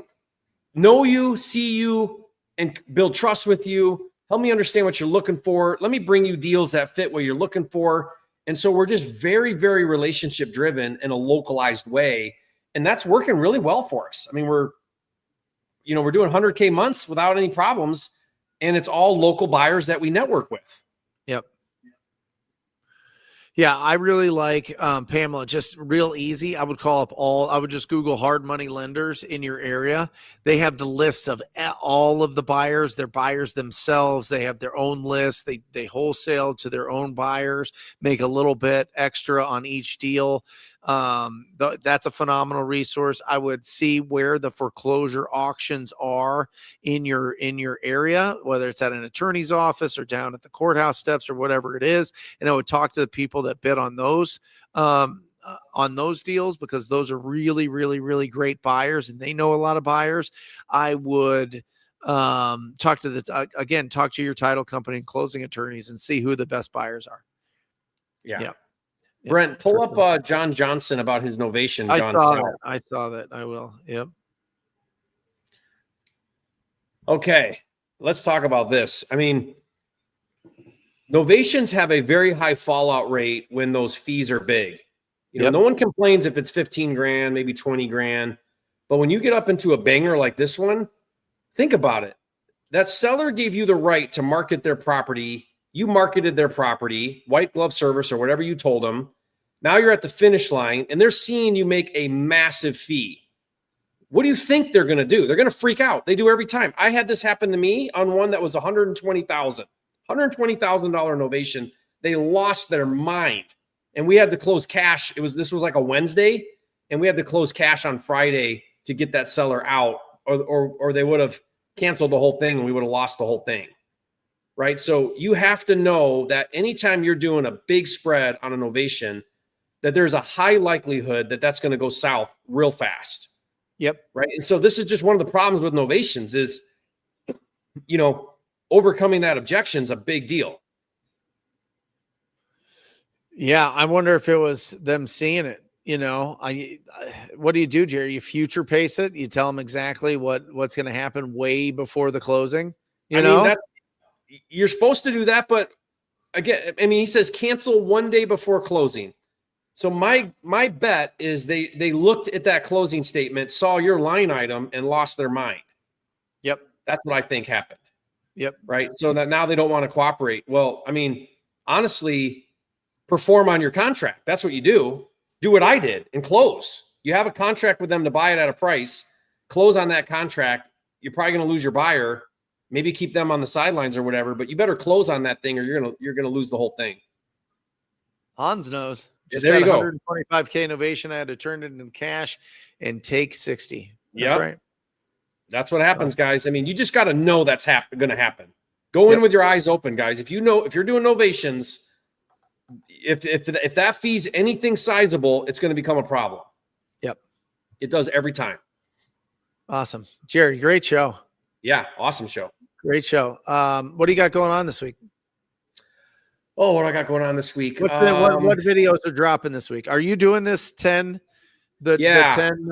know you, see you, and build trust with you? Help me understand what you're looking for. Let me bring you deals that fit what you're looking for. And so we're just very, very relationship driven in a localized way. And that's working really well for us. I mean, we're doing 100K months without any problems. And it's all local buyers that we network with. Yep. Yeah, I really like Pamela, just real easy. I would just Google hard money lenders in your area. They have the lists of all of the buyers, their buyers themselves. They have their own list. They wholesale to their own buyers, make a little bit extra on each deal. That's a phenomenal resource. I would see where the foreclosure auctions are in your area, whether it's at an attorney's office or down at the courthouse steps or whatever it is. And I would talk to the people that bid on those deals, because those are really, really, really great buyers and they know a lot of buyers. I would talk to your title company and closing attorneys and see who the best buyers are. Yeah. Brent, pull up John Johnson about his novation. I saw that. I will. Yep. Okay, let's talk about this. I mean, novations have a very high fallout rate when those fees are big. No one complains if it's 15 grand, maybe 20 grand. But when you get up into a banger like this one, think about it. That seller gave you the right to market their property. You marketed their property, white glove service or whatever you told them. Now you're at the finish line and they're seeing you make a massive fee. What do you think they're going to do? They're going to freak out. They do every time. I had this happen to me on one that was $120,000 novation. They lost their mind. And we had to close cash. This was like a Wednesday, and we had to close cash on Friday to get that seller out, or they would have canceled the whole thing and we would have lost the whole thing. Right? So you have to know that anytime you're doing a big spread on an novation, that there's a high likelihood that that's going to go south real fast. Yep. Right. And so this is just one of the problems with novations is, overcoming that objection is a big deal. Yeah. I wonder if it was them seeing it. What do you do, Jerry? You future pace it. You tell them exactly what's going to happen way before the closing. You're supposed to do that, but again, he says cancel 1 day before closing. So my bet is they looked at that closing statement, saw your line item, and lost their mind. Yep. That's what I think happened. Yep. Right. So that now they don't want to cooperate. Well, honestly, perform on your contract. That's what you do. Do what I did and close. You have a contract with them to buy it at a price. Close on that contract. You're probably going to lose your buyer. Maybe keep them on the sidelines or whatever, but you better close on that thing or you're gonna lose the whole thing. Hans knows. Just there had you go. 125K innovation. I had to turn it into cash and take 60. That's Yep. right. That's what happens, guys. You just got to know that's going to happen. Go in with your eyes open, guys. If you're doing novations, if that fee's anything sizable, it's going to become a problem. Yep. It does every time. Awesome. Jerry, great show. Yeah. Awesome show. Great show. What do you got going on this week? Oh, what I got going on this week? What videos are dropping this week? Are you doing this 10? The 10?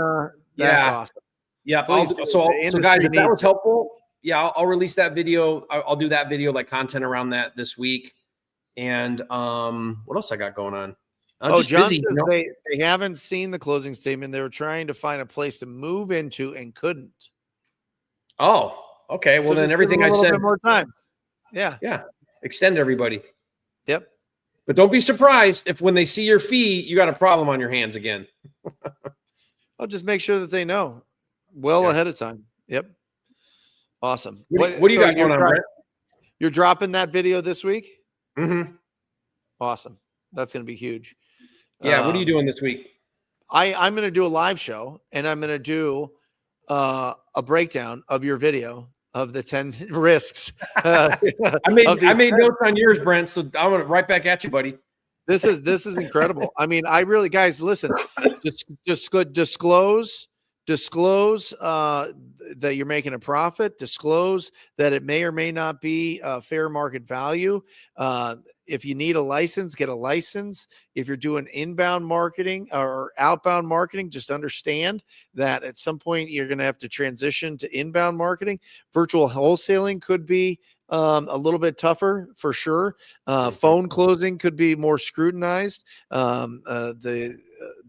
That's awesome. Yeah. So guys, if that was helpful, I'll release that video. I'll do that video, like content around that this week. And what else I got going on? John says they haven't seen the closing statement. They were trying to find a place to move into and couldn't. Oh, okay. Well, then everything I said. Bit more time. Yeah. Yeah. Extend everybody. Yep. But don't be surprised if when they see your fee, you got a problem on your hands again. I'll just make sure that they know. well ahead of time. Yep. Awesome. What do you got going on, Brent? You're dropping that video this week? Mm-hmm. Awesome. That's going to be huge. Yeah. What are you doing this week? I'm going to do a live show, and I'm going to do a breakdown of your video of the 10 risks. I made notes on yours, Brent. So I'm going to right back at you, buddy. This is incredible. I mean, I really, guys, listen, disclose that you're making a profit, disclose that it may or may not be fair market value. If you need a license, get a license. If you're doing inbound marketing or outbound marketing, just understand that at some point you're going to have to transition to inbound marketing. Virtual wholesaling could be a little bit tougher for sure. Phone closing could be more scrutinized.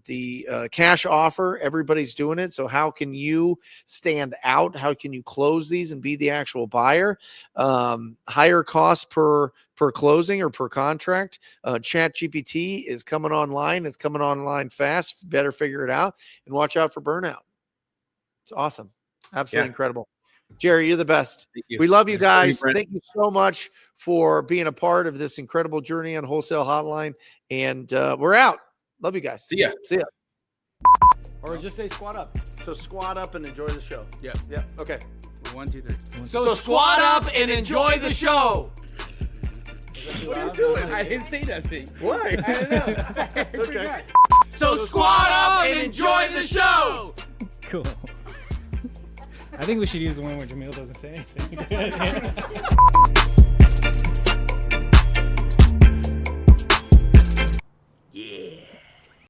The cash offer, everybody's doing it. So how can you stand out? How can you close these and be the actual buyer? Higher cost per closing or per contract. Chat GPT is coming online. It's coming online fast. Better figure it out and watch out for burnout. It's awesome. Absolutely incredible. Jerry, you're the best. We love you guys. Thank you so much for being a part of this incredible journey on Wholesale Hotline. And we're out. Love you guys. See ya. Or just say squat up. So squat up and enjoy the show. Yeah. Yeah. Okay. 1, 2, 3. So squat up and enjoy the show. What are you doing? I didn't say that thing. Why? I don't know. Okay. So squat up and enjoy the show. Cool. I think we should use the one where Jamil doesn't say anything.